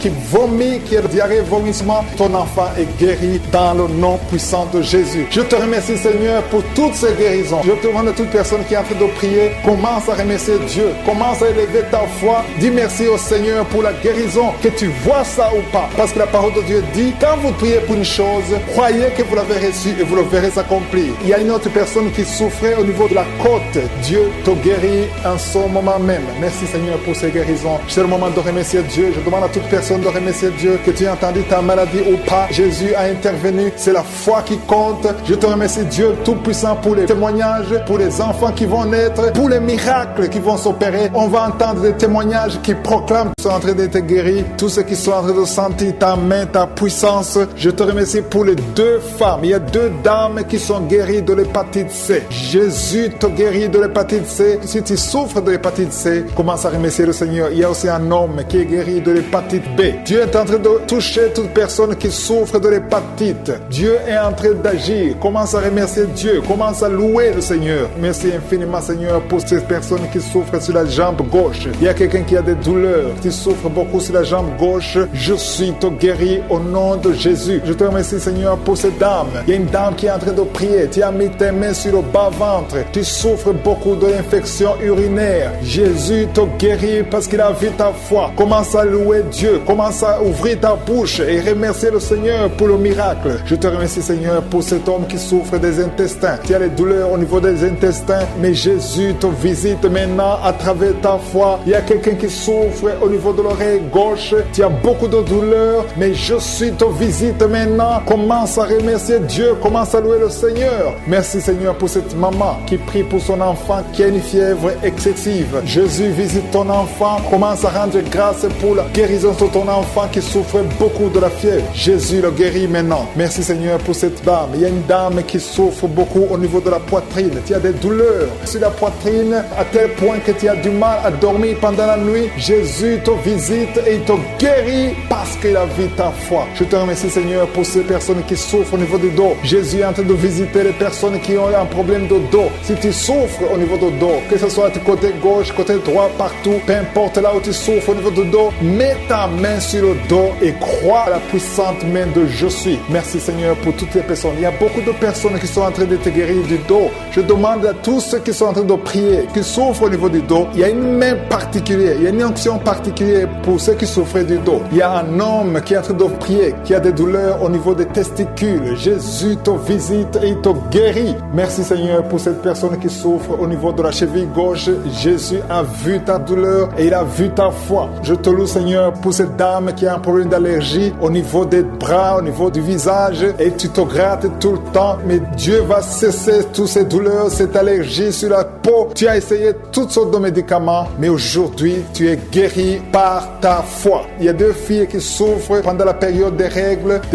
qui vomit, qui a diarrhée, vomissement. Ton enfant est guéri dans le nom puissant de Jésus. Je te remercie, Seigneur, pour toutes ces guérisons. Je te demande à toute personne qui est en train de prier, commence à remercier Dieu. Commence à élever ta foi. Dis merci au Seigneur pour la guérison, que tu vois ça ou pas. Parce que la parole de Dieu dit, quand vous priez pour une chose, croyez que vous l'avez reçue et vous le verrez s'accomplir. Il y a une autre personne qui souffrait au niveau de la côte. Dieu te guérit en ce moment même. Merci, Seigneur, pour ces guérisons. C'est le moment de remercier Dieu. Je demande à toute personne de remercier Dieu, que tu aies entendu ta maladie ou pas. Jésus a intervenu. C'est la foi qui compte. Je te remercie, Dieu Tout-Puissant, pour les témoignages, pour les enfants qui vont naître, pour les miracles qui vont s'opérer. On va entendre des témoignages qui proclament qu'ils sont en train d'être guéris. Tous ceux qui sont en train de sentir ta main, ta puissance. Je te remercie pour les 2 femmes. Il y a 2 dames qui sont guéries de l'hépatite C. Jésus te guérit de l'hépatite C. Si tu souffres de l'hépatite C, commence à remercier le Seigneur. Il y a aussi un homme qui est guéri de l'hépatite B. Dieu est en train de toucher toute personne qui souffre de l'hépatite. Dieu est en train d'agir. Commence à remercier Dieu. Commence à louer le Seigneur. Merci infiniment, Seigneur, pour ces personnes qui souffrent sur la jambe gauche. Il y a quelqu'un qui a des douleurs, qui souffre beaucoup sur la jambe gauche. Je suis te guéri au nom de Jésus. Je te remercie, Seigneur, pour cette dame. Il y a une dame qui est en train de prier. Tu as mis tes mains sur le bas-ventre. Tu souffres beaucoup de l'infection urinaire. Jésus te guéri parce qu'il a vu ta foi. Commence à louer Dieu. Commence à ouvrir ta bouche et remercier le Seigneur pour le miracle. Je te remercie, Seigneur, pour cet homme qui souffre des intestins. Tu as les douleurs au niveau des intestins, mais Jésus te visite maintenant à travers ta foi. Il y a quelqu'un qui souffre au niveau de l'oreille gauche. Tu as beaucoup de douleurs, mais Jésus te visite maintenant. Commence à remercier Dieu. Commence à louer le Seigneur. Merci, Seigneur, pour cette maman qui prie pour son enfant qui a une fièvre excessive. Jésus visite ton enfant. Commence à rendre grâce pour la guérison de ton enfant qui souffre beaucoup de la fièvre. Jésus le guérit maintenant. Merci, Seigneur, pour cette dame. Il y a une dame qui souffre beaucoup au niveau de la poitrine. Tu as des douleurs sur la poitrine à tel point que tu as du mal à dormir pendant la nuit. Jésus te visite et il te guérit parce qu'il a vu ta foi. Je te remercie, Seigneur, pour ces personnes qui souffrent au niveau du dos. Jésus est en train de visiter les personnes qui ont un problème de dos. Si tu souffres au niveau du dos, que ce soit du côté gauche, côté droit, partout, peu importe là où tu souffres au niveau du dos, mets ta main sur le dos et crois à la puissante main de Je suis. Merci, Seigneur, pour toutes les personnes. Il y a beaucoup de personnes qui sont en train de te guérir du dos. Je demande à tous ceux qui sont en train de prier, qui souffrent au niveau du dos, il y a une main particulière, il y a une onction particulière pour ceux qui souffrent du dos. Il y a un homme qui est en train de prier, qui a des douleurs au niveau des testicules. Jésus te visite et il te guérit. Merci, Seigneur, pour cette personne qui souffre au niveau de la cheville gauche. Jésus a vu ta douleur et il a vu ta foi. Je te loue, Seigneur, pour cette dame qui a un problème d'allergie au niveau des bras, au niveau du visage, et tu te grattes tout le temps, mais Dieu va cesser toutes ces douleurs, cette allergie sur la peau. Tu as essayé toutes sortes de médicaments, mais aujourd'hui, tu es guéri par ta foi. Il y a deux filles qui souffrent pendant la période des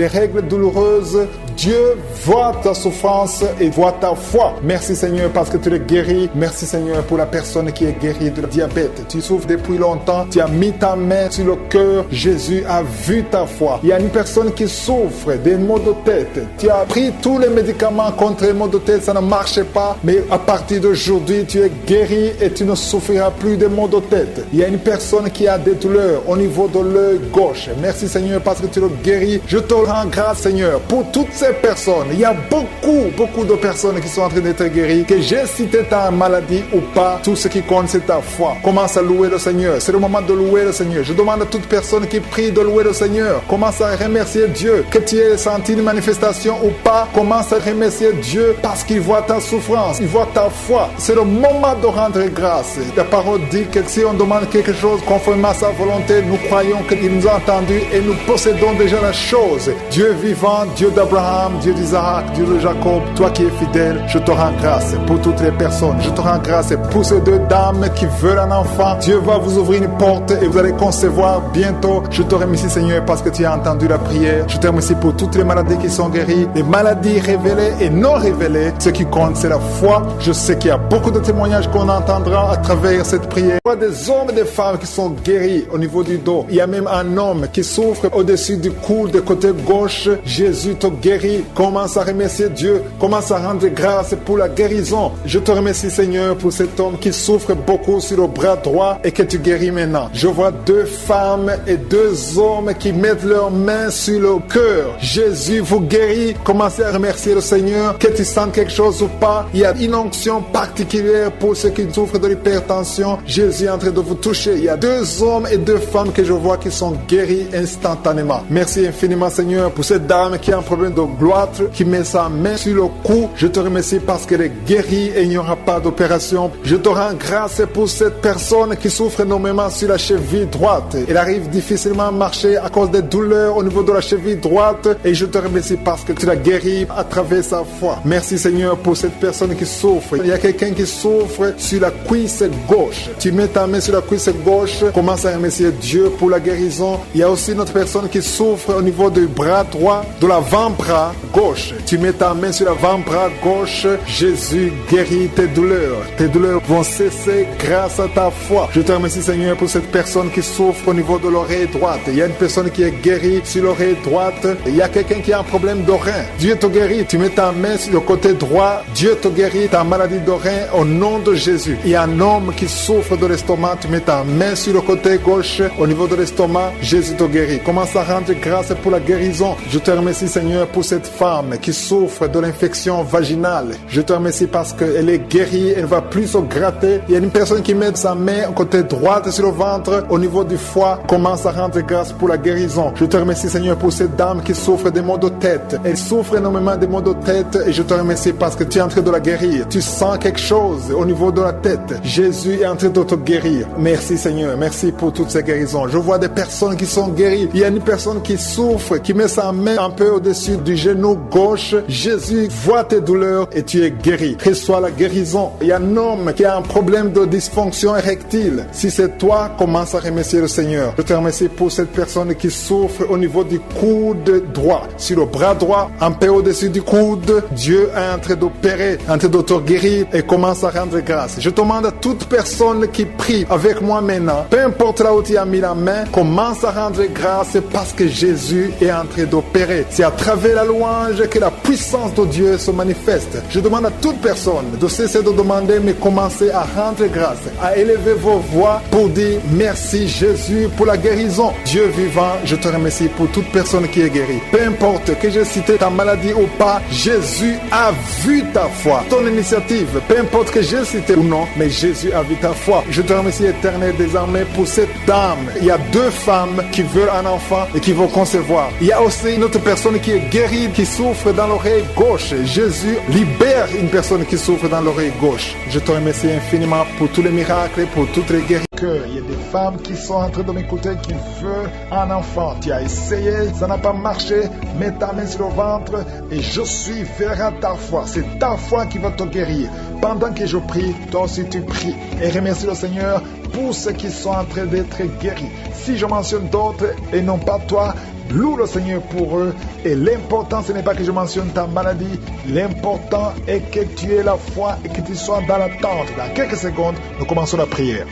règles douloureuses. Dieu voit ta souffrance et voit ta foi. Merci, Seigneur, parce que tu les guéris. Merci, Seigneur, pour la personne qui est guérie de diabète. Tu souffres depuis longtemps. Tu as mis ta main sur le cœur. Jésus a vu ta foi. Il y a une personne qui souffre des maux de tête. Tu as pris tous les médicaments contre les maux de tête. Ça ne marchait pas. Mais à partir d'aujourd'hui, tu es guéri et tu ne souffriras plus des maux de tête. Il y a une personne qui a des douleurs au niveau de l'œil gauche. Merci, Seigneur, parce que tu le guéris. Je te rends grâce, Seigneur, pour toutes ces personnes. Il y a beaucoup de personnes qui sont en train d'être guéries. Que j'ai cité ta maladie ou pas, tout ce qui compte, c'est ta foi. Commence à louer le Seigneur. C'est le moment de louer le Seigneur. Je demande à toute personne qui prie de louer le Seigneur. Commence à remercier Dieu. Que tu aies senti une manifestation ou pas, commence à remercier Dieu parce qu'il voit ta souffrance. Il voit ta foi. C'est le moment de rendre grâce. La parole dit que si on demande quelque chose conformément à sa volonté, nous croyons qu'il nous a entendus et nous possédons déjà la chose. Dieu vivant, Dieu d'Abraham, Dieu d'Isaac, Dieu de Jacob, toi qui es fidèle, je te rends grâce pour toutes les personnes. Je te rends grâce pour ces deux dames qui veulent un enfant. Dieu va vous ouvrir une porte et vous allez concevoir bientôt. Je te remercie, Seigneur, parce que tu as entendu la prière. Je te remercie pour toutes les maladies qui sont guéries, les maladies révélées et non révélées. Ce qui compte, c'est la foi. Je sais qu'il y a beaucoup de témoignages qu'on entendra à travers cette prière. Il y a des hommes et des femmes qui sont guéris au niveau du dos. Il y a même un homme qui souffre au-dessus du cou, du côté gauche. Jésus te guérit. Commence à remercier Dieu. Commence à rendre grâce pour la guérison. Je te remercie, Seigneur, pour cet homme qui souffre beaucoup sur le bras droit et que tu guéris maintenant. Je vois deux femmes et deux hommes qui mettent leurs mains sur le cœur. Jésus vous guérit. Commencez à remercier le Seigneur. Que tu sentes quelque chose ou pas, il y a une onction particulière pour ceux qui souffrent de l'hypertension. Jésus est en train de vous toucher. Il y a deux hommes et deux femmes que je vois qui sont guéris instantanément. Merci infiniment, Seigneur, pour cette dame qui a un problème de gloître, qui met sa main sur le cou. Je te remercie parce qu'elle est guérie et il n'y aura pas d'opération. Je te rends grâce pour cette personne qui souffre énormément sur la cheville droite. Elle arrive difficilement à marcher à cause des douleurs au niveau de la cheville droite et je te remercie parce que tu l'as guérie à travers sa foi. Merci, Seigneur, pour cette personne qui souffre. Il y a quelqu'un qui souffre sur la cuisse gauche. Tu mets ta main sur la cuisse gauche. Commence à remercier Dieu pour la guérison. Il y a aussi une autre personne qui souffre au niveau du bras droit, de l'avant-bras gauche. Tu mets ta main sur l'avant-bras gauche. Jésus guérit tes douleurs. Tes douleurs vont cesser grâce à ta foi. Je te remercie, Seigneur, pour cette personne qui souffre au niveau de l'oreille droite. Il y a une personne qui est guérie sur l'oreille droite. Il y a quelqu'un qui a un problème de rein. Dieu te guérit. Tu mets ta main sur le côté droit. Dieu te guérit ta maladie de rein au nom de Jésus. Il y a un homme qui souffre de l'estomac. Tu mets ta main sur le côté gauche. Au niveau de l'estomac, Jésus te guérit. Commence à rendre grâce pour la guérison. Je te remercie, Seigneur, pour cette femme qui souffre de l'infection vaginale. Je te remercie parce qu'elle est guérie, elle ne va plus se gratter. Il y a une personne qui met sa main côté droite sur le ventre, au niveau du foie, commence à rendre grâce pour la guérison. Je te remercie, Seigneur, pour cette dame qui souffre des maux de tête. Elle souffre énormément des maux de tête et je te remercie parce que tu es en train de la guérir. Tu sens quelque chose au niveau de la tête. Jésus est en train de te guérir. Merci, Seigneur. Merci pour toutes ces guérisons. Je vois des personnes qui sont guéries. Il y a une personne qui souffre, qui met sa main un peu au-dessus du genou gauche. Jésus voit tes douleurs et tu es guéri. Reçois la guérison. Il y a un homme qui a un problème de dysfonction érectile. Si c'est toi, commence à remercier le Seigneur. Je te remercie pour cette personne qui souffre au niveau du coude droit. Sur le bras droit, un peu au-dessus du coude, Dieu est en train d'opérer, en train de te guérir et commence à rendre grâce. Je demande à toute personne qui prie avec moi maintenant, peu importe là où tu as mis la main, commence à rendre grâce parce que Jésus est en train d'opérer. C'est à travers la louange que la puissance de Dieu se manifeste. Je demande à toute personne de cesser de demander, mais commencer à rendre grâce, à élever vos voix pour dire merci Jésus pour la guérison. Dieu vivant, je te remercie pour toute personne qui est guérie. Peu importe que j'ai cité ta maladie ou pas, Jésus a vu ta foi, ton initiative. Peu importe que j'ai cité ou non, mais Jésus a vu ta foi. Je te remercie, Éternel des armées, pour cette dame. Il y a 2 femmes qui veulent un enfant et qui vont concevoir. Il y a aussi une autre personne qui est guérie, qui souffre dans l'oreille gauche. Jésus libère une personne qui souffre dans l'oreille gauche. Je te remercie infiniment pour tous les miracles et pour toutes les guérisons. Il y a des femmes qui sont en train de m'écouter, qui veulent un enfant. Tu as essayé, ça n'a pas marché. Mets ta main sur le ventre et je suis vers ta foi. C'est ta foi qui va te guérir. Pendant que je prie, toi aussi tu pries. Et remercie le Seigneur pour ceux qui sont en train d'être guéris. Si je mentionne d'autres et non pas toi, loue le Seigneur pour eux. Et l'important, ce n'est pas que je mentionne ta maladie. L'important est que tu aies la foi et que tu sois dans l'attente. Dans quelques secondes, nous commençons la prière.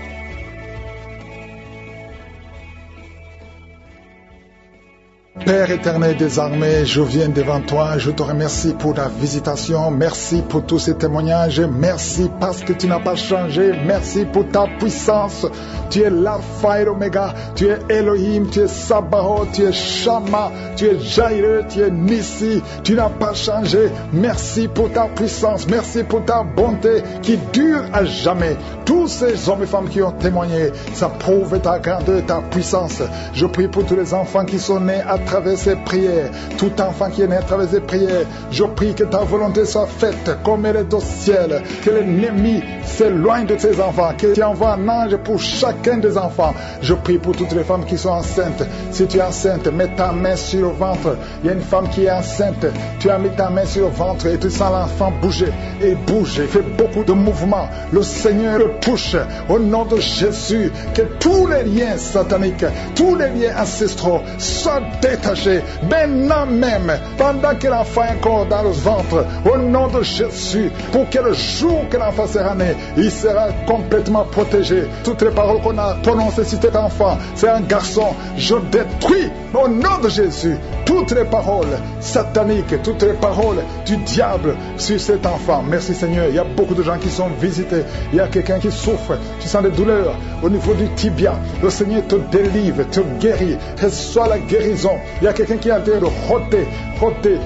Père éternel des armées, je viens devant toi, je te remercie pour ta visitation, merci pour tous ces témoignages, merci parce que tu n'as pas changé, merci pour ta puissance, tu es l'alpha et l'oméga, tu es Elohim, tu es Sabaoth, tu es Shama, tu es Jaireh, tu es Nissi, tu n'as pas changé, merci pour ta puissance, merci pour ta bonté qui dure à jamais. Tous ces hommes et femmes qui ont témoigné, ça prouve ta grandeur et ta puissance. Je prie pour tous les enfants qui sont nés à travers ces prières, tout enfant qui est né à travers ces prières, je prie que ta volonté soit faite comme elle est au ciel, que l'ennemi s'éloigne de ces enfants, que tu envoies un ange pour chacun des enfants. Je prie pour toutes les femmes qui sont enceintes. Si tu es enceinte, mets ta main sur le ventre. Il y a une femme qui est enceinte, tu as mis ta main sur le ventre et tu sens l'enfant bouger, et bouge, il fait beaucoup de mouvements. Le Seigneur le touche au nom de Jésus, que tous les liens sataniques, tous les liens ancestraux soient détachés, maintenant même, pendant que l'enfant est encore dans le ventre, au nom de Jésus, pour que le jour que l'enfant sera né, il sera complètement protégé. Toutes les paroles qu'on a prononcées sur cet enfant, c'est un garçon, je détruis au nom de Jésus toutes les paroles sataniques, toutes les paroles du diable sur cet enfant. Merci Seigneur. Il y a beaucoup de gens qui sont visités. Il y a quelqu'un qui souffre, tu sens des douleurs au niveau du tibia. Le Seigneur te délivre, te guérit, reçois la guérison. Il y a quelqu'un qui est en train de rôter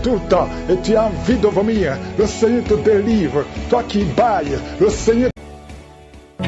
tout le temps et tu as envie de vomir. Le Seigneur te délivre. Toi qui bailles, le Seigneur.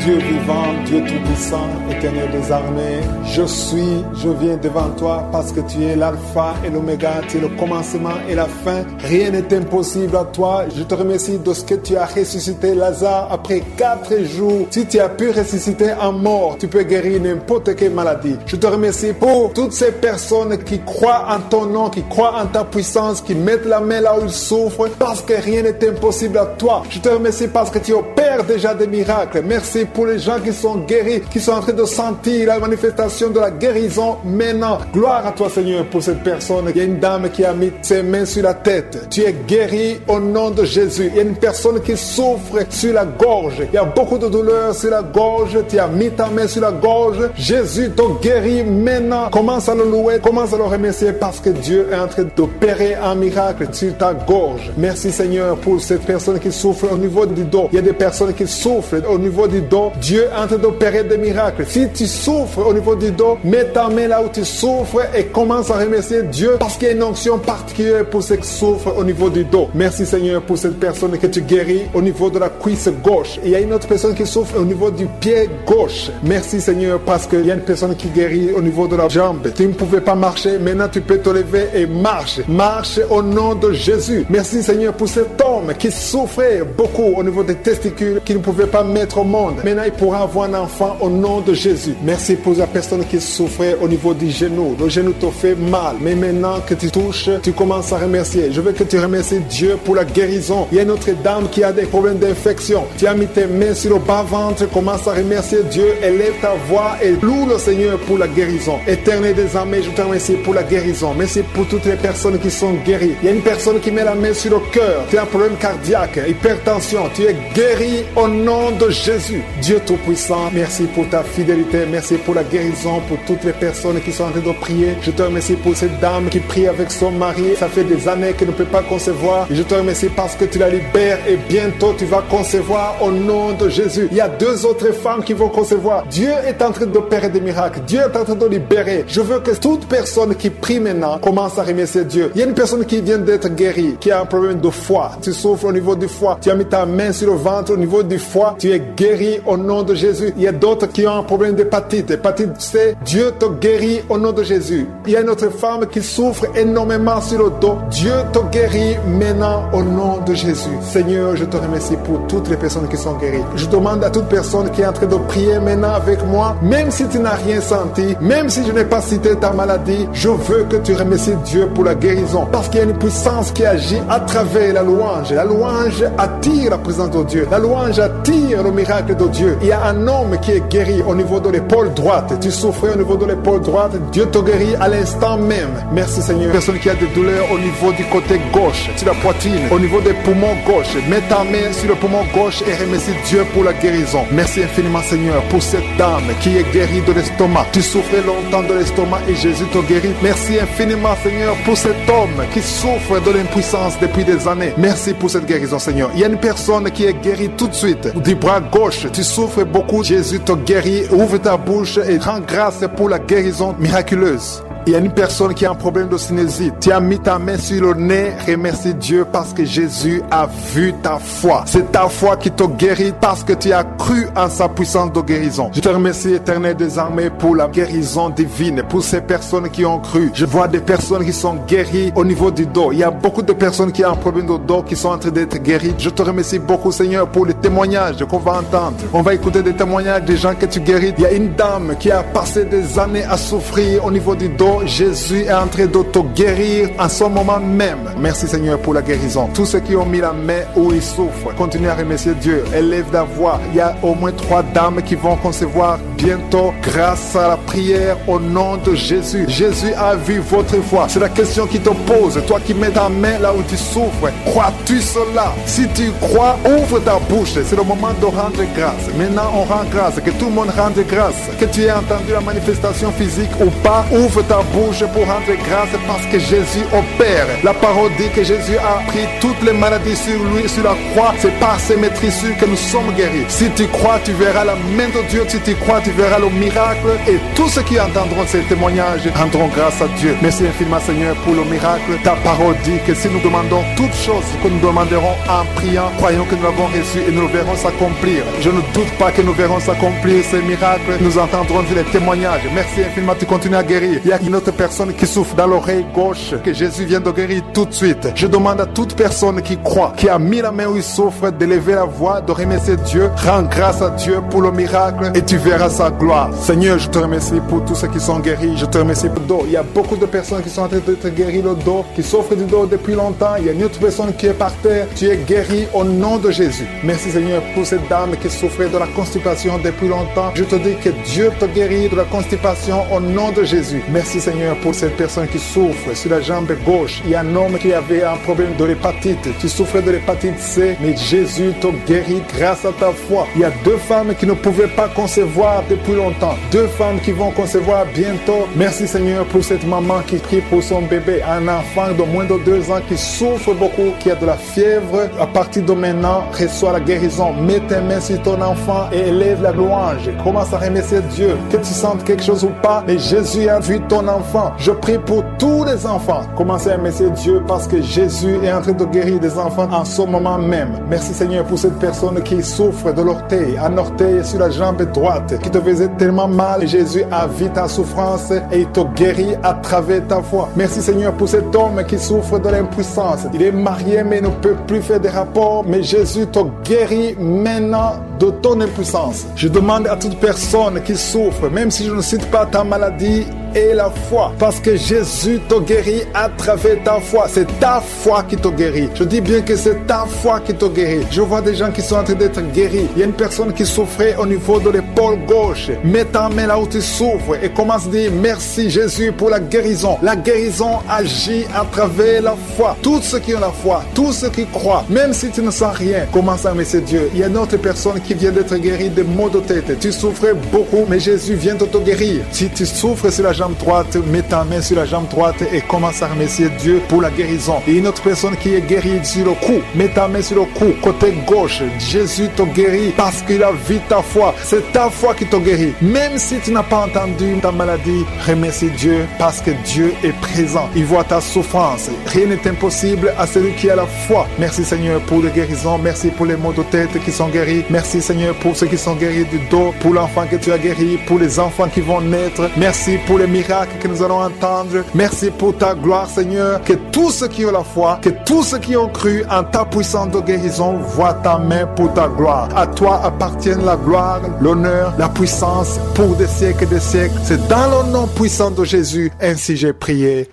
Dieu vivant, Dieu tout-puissant, éternel des armées, je viens devant toi parce que tu es l'alpha et l'oméga, tu es le commencement et la fin. Rien n'est impossible à toi. Je te remercie de ce que tu as ressuscité Lazare après 4 jours. Si tu as pu ressusciter un mort, tu peux guérir n'importe quelle maladie. Je te remercie pour toutes ces personnes qui croient en ton nom, qui croient en ta puissance, qui mettent la main là où ils souffrent, parce que rien n'est impossible à toi. Je te remercie parce que tu opères déjà des miracles. Merci pour les gens qui sont guéris, qui sont en train de sentir la manifestation de la guérison maintenant. Gloire à toi Seigneur pour cette personne. Il y a une dame qui a mis ses mains sur la tête. Tu es guéri au nom de Jésus. Il y a une personne qui souffre sur la gorge. Il y a beaucoup de douleur sur la gorge. Tu as mis ta main sur la gorge. Jésus te guérit maintenant. Commence à le louer, commence à le remercier parce que Dieu est en train d'opérer un miracle sur ta gorge. Merci Seigneur pour cette personne qui souffre au niveau du dos. Il y a des personnes qui souffrent au niveau du dos. dos, Dieu est en train d'opérer des miracles. Si tu souffres au niveau du dos, mets ta main là où tu souffres et commence à remercier Dieu parce qu'il y a une onction particulière pour ceux qui souffrent au niveau du dos. Merci Seigneur pour cette personne que tu guéris au niveau de la cuisse gauche. Il y a une autre personne qui souffre au niveau du pied gauche. Merci Seigneur parce qu'il y a une personne qui guérit au niveau de la jambe. Tu ne pouvais pas marcher, maintenant tu peux te lever et marche. Marche au nom de Jésus. Merci Seigneur pour cet homme qui souffrait beaucoup au niveau des testicules, qui ne pouvait pas mettre au monde. Maintenant il pourra avoir un enfant au nom de Jésus. Merci pour la personne qui souffrait au niveau du genou. Le genou te fait mal, mais maintenant que tu touches, tu commences à remercier. Je veux que tu remercies Dieu pour la guérison. Il y a une autre dame qui a des problèmes d'infection. Tu as mis tes mains sur le bas-ventre, commence à remercier Dieu, élève ta voix et loue le Seigneur pour la guérison. Éternel des armées, je te remercie pour la guérison. Merci pour toutes les personnes qui sont guéries. Il y a une personne qui met la main sur le cœur. Tu as un problème cardiaque, hypertension. Tu es guéri au nom de Jésus. Dieu Tout-Puissant, merci pour ta fidélité. Merci pour la guérison, pour toutes les personnes qui sont en train de prier. Je te remercie pour cette dame qui prie avec son mari. Ça fait des années qu'elle ne peut pas concevoir. Et je te remercie parce que tu la libères et bientôt tu vas concevoir au nom de Jésus. Il y a 2 autres femmes qui vont concevoir. Dieu est en train d'opérer des miracles. Dieu est en train de libérer. Je veux que toute personne qui prie maintenant commence à remercier Dieu. Il y a une personne qui vient d'être guérie, qui a un problème de foie. Tu souffres au niveau du foie. Tu as mis ta main sur le ventre au niveau du foie. Tu es guéri au nom de Jésus. Il y a d'autres qui ont un problème d'hépatite. Hépatite C, Dieu te guérit au nom de Jésus. Il y a une autre femme qui souffre énormément sur le dos. Dieu te guérit maintenant au nom de Jésus. Seigneur, je te remercie pour toutes les personnes qui sont guéries. Je demande à toute personne qui est en train de prier maintenant avec moi, même si tu n'as rien senti, même si je n'ai pas cité ta maladie, je veux que tu remercies Dieu pour la guérison. Parce qu'il y a une puissance qui agit à travers la louange. La louange attire la présence de Dieu. La louange attire le miracle de Dieu. Il y a un homme qui est guéri au niveau de l'épaule droite. Tu souffrais au niveau de l'épaule droite. Dieu te guérit à l'instant même. Merci Seigneur. Personne qui a des douleurs au niveau du côté gauche, sur la poitrine, au niveau des poumons gauche, mets ta main sur le poumon gauche et remercie Dieu pour la guérison. Merci infiniment Seigneur pour cette dame qui est guérie de l'estomac. Tu souffrais longtemps de l'estomac et Jésus te guérit. Merci infiniment Seigneur pour cet homme qui souffre de l'impuissance depuis des années. Merci pour cette guérison Seigneur. Il y a une personne qui est guérie tout de suite du bras gauche. Tu souffres beaucoup, Jésus te guérit. Ouvre ta bouche et rends grâce pour la guérison miraculeuse. Il y a une personne qui a un problème de sinusite. Tu as mis ta main sur le nez. Remercie Dieu parce que Jésus a vu ta foi. C'est ta foi qui te guérit parce que tu as cru en sa puissance de guérison. Je te remercie, Éternel des armées, pour la guérison divine, pour ces personnes qui ont cru. Je vois des personnes qui sont guéries au niveau du dos. Il y a beaucoup de personnes qui ont un problème de dos qui sont en train d'être guéries. Je te remercie beaucoup, Seigneur, pour les témoignages qu'on va entendre. On va écouter des témoignages des gens que tu guéris. Il y a une dame qui a passé des années à souffrir au niveau du dos. Jésus est en train de te guérir en ce moment même. Merci Seigneur pour la guérison. Tous ceux qui ont mis la main où ils souffrent, continuez à remercier Dieu. Élève la voix. Il y a au moins 3 dames qui vont concevoir bientôt grâce à la prière au nom de Jésus. Jésus a vu votre foi. C'est la question qui te pose. Toi qui mets ta main là où tu souffres, crois-tu cela? Si tu crois, ouvre ta bouche. C'est le moment de rendre grâce. Maintenant on rend grâce. Que tout le monde rende grâce. Que tu aies entendu la manifestation physique ou pas, ouvre ta bouche pour rendre grâce parce que Jésus opère. La parole dit que Jésus a pris toutes les maladies sur lui, sur la croix. C'est par ces maîtrisures que nous sommes guéris. Si tu crois, tu verras la main de Dieu. Si tu crois, tu verras le miracle. Et tous ceux qui entendront ces témoignages rendront grâce à Dieu. Merci infiniment Seigneur pour le miracle. Ta parole dit que si nous demandons toutes choses que nous demanderons en priant, croyons que nous l'avons reçu et nous le verrons s'accomplir. Je ne doute pas que nous verrons s'accomplir ces miracles. Nous entendrons les témoignages. Merci infiniment, tu continues à guérir. Il y a une autre personne qui souffre dans l'oreille gauche que Jésus vient de guérir tout de suite. Je demande à toute personne qui croit, qui a mis la main où il souffre, d'élever la voix, de remercier Dieu. Rends grâce à Dieu pour le miracle et tu verras sa gloire. Seigneur, je te remercie pour tous ceux qui sont guéris. Je te remercie pour le dos. Il y a beaucoup de personnes qui sont en train d'être guéries le dos, qui souffrent du dos depuis longtemps. Il y a une autre personne qui est par terre. Tu es guéri au nom de Jésus. Merci Seigneur pour cette dame qui souffrait de la constipation depuis longtemps. Je te dis que Dieu te guérit de la constipation au nom de Jésus. Merci Seigneur pour cette personne qui souffre sur la jambe gauche. Il y a un homme qui avait un problème de l'hépatite. Tu souffrais de l'hépatite C, mais Jésus te guérit grâce à ta foi. Il y a 2 femmes qui ne pouvaient pas concevoir depuis longtemps. 2 femmes qui vont concevoir bientôt. Merci Seigneur pour cette maman qui prie pour son bébé, un enfant de moins de 2 ans qui souffre beaucoup, qui a de la fièvre. À partir de maintenant, reçois la guérison. Mets tes mains sur ton enfant et élève la louange. Commence à remercier Dieu. Que tu sentes quelque chose ou pas, mais Jésus a vu ton enfant. Je prie pour tous les enfants. Commencez à remercier Dieu parce que Jésus est en train de guérir des enfants en ce moment même. Merci Seigneur pour cette personne qui souffre de l'orteil, un orteil sur la jambe droite, qui te faisait tellement mal. Jésus a vu ta souffrance et il te guérit à travers ta foi. Merci Seigneur pour cet homme qui souffre de l'impuissance. Il est marié mais ne peut plus faire des rapports, mais Jésus te guérit maintenant de ton impuissance. Je demande à toute personne qui souffre, même si je ne cite pas ta maladie, et la foi, parce que Jésus te guérit à travers ta foi. C'est ta foi qui te guérit. Je dis bien que c'est ta foi qui te guérit. Je vois des gens qui sont en train d'être guéris. Il y a une personne qui souffrait au niveau de l'épaule gauche. Mets ta main là où tu souffres et commence à dire merci Jésus pour la guérison. La guérison agit à travers la foi. Tous ceux qui ont la foi, tous ceux qui croient, même si tu ne sens rien, commence à remercier Dieu. Il y a une autre personne qui vient d'être guérie de maux de tête. Tu souffrais beaucoup, mais Jésus vient de te guérir. Si tu souffres sur la jambe droite, mets ta main sur la jambe droite et commence à remercier Dieu pour la guérison. Et une autre personne qui est guérie sur le cou, mets ta main sur le cou, côté gauche. Jésus te guérit parce qu'il a vu ta foi. C'est ta foi qui te guérit. Même si tu n'as pas entendu ta maladie, remercie Dieu parce que Dieu est présent. Il voit ta souffrance. Rien n'est impossible à celui qui a la foi. Merci Seigneur pour les guérisons. Merci pour les maux de tête qui sont guéris. Merci Seigneur pour ceux qui sont guéris du dos, pour l'enfant que tu as guéri, pour les enfants qui vont naître. Merci pour les miracles que nous allons entendre. Merci pour ta gloire Seigneur. Que tous ceux qui ont la foi, que tous ceux qui ont cru en ta puissance de guérison voient ta main pour ta gloire. À toi appartiennent la gloire, l'honneur, la puissance pour des siècles et des siècles. C'est dans le nom puissant de Jésus, ainsi j'ai prié.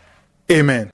Amen.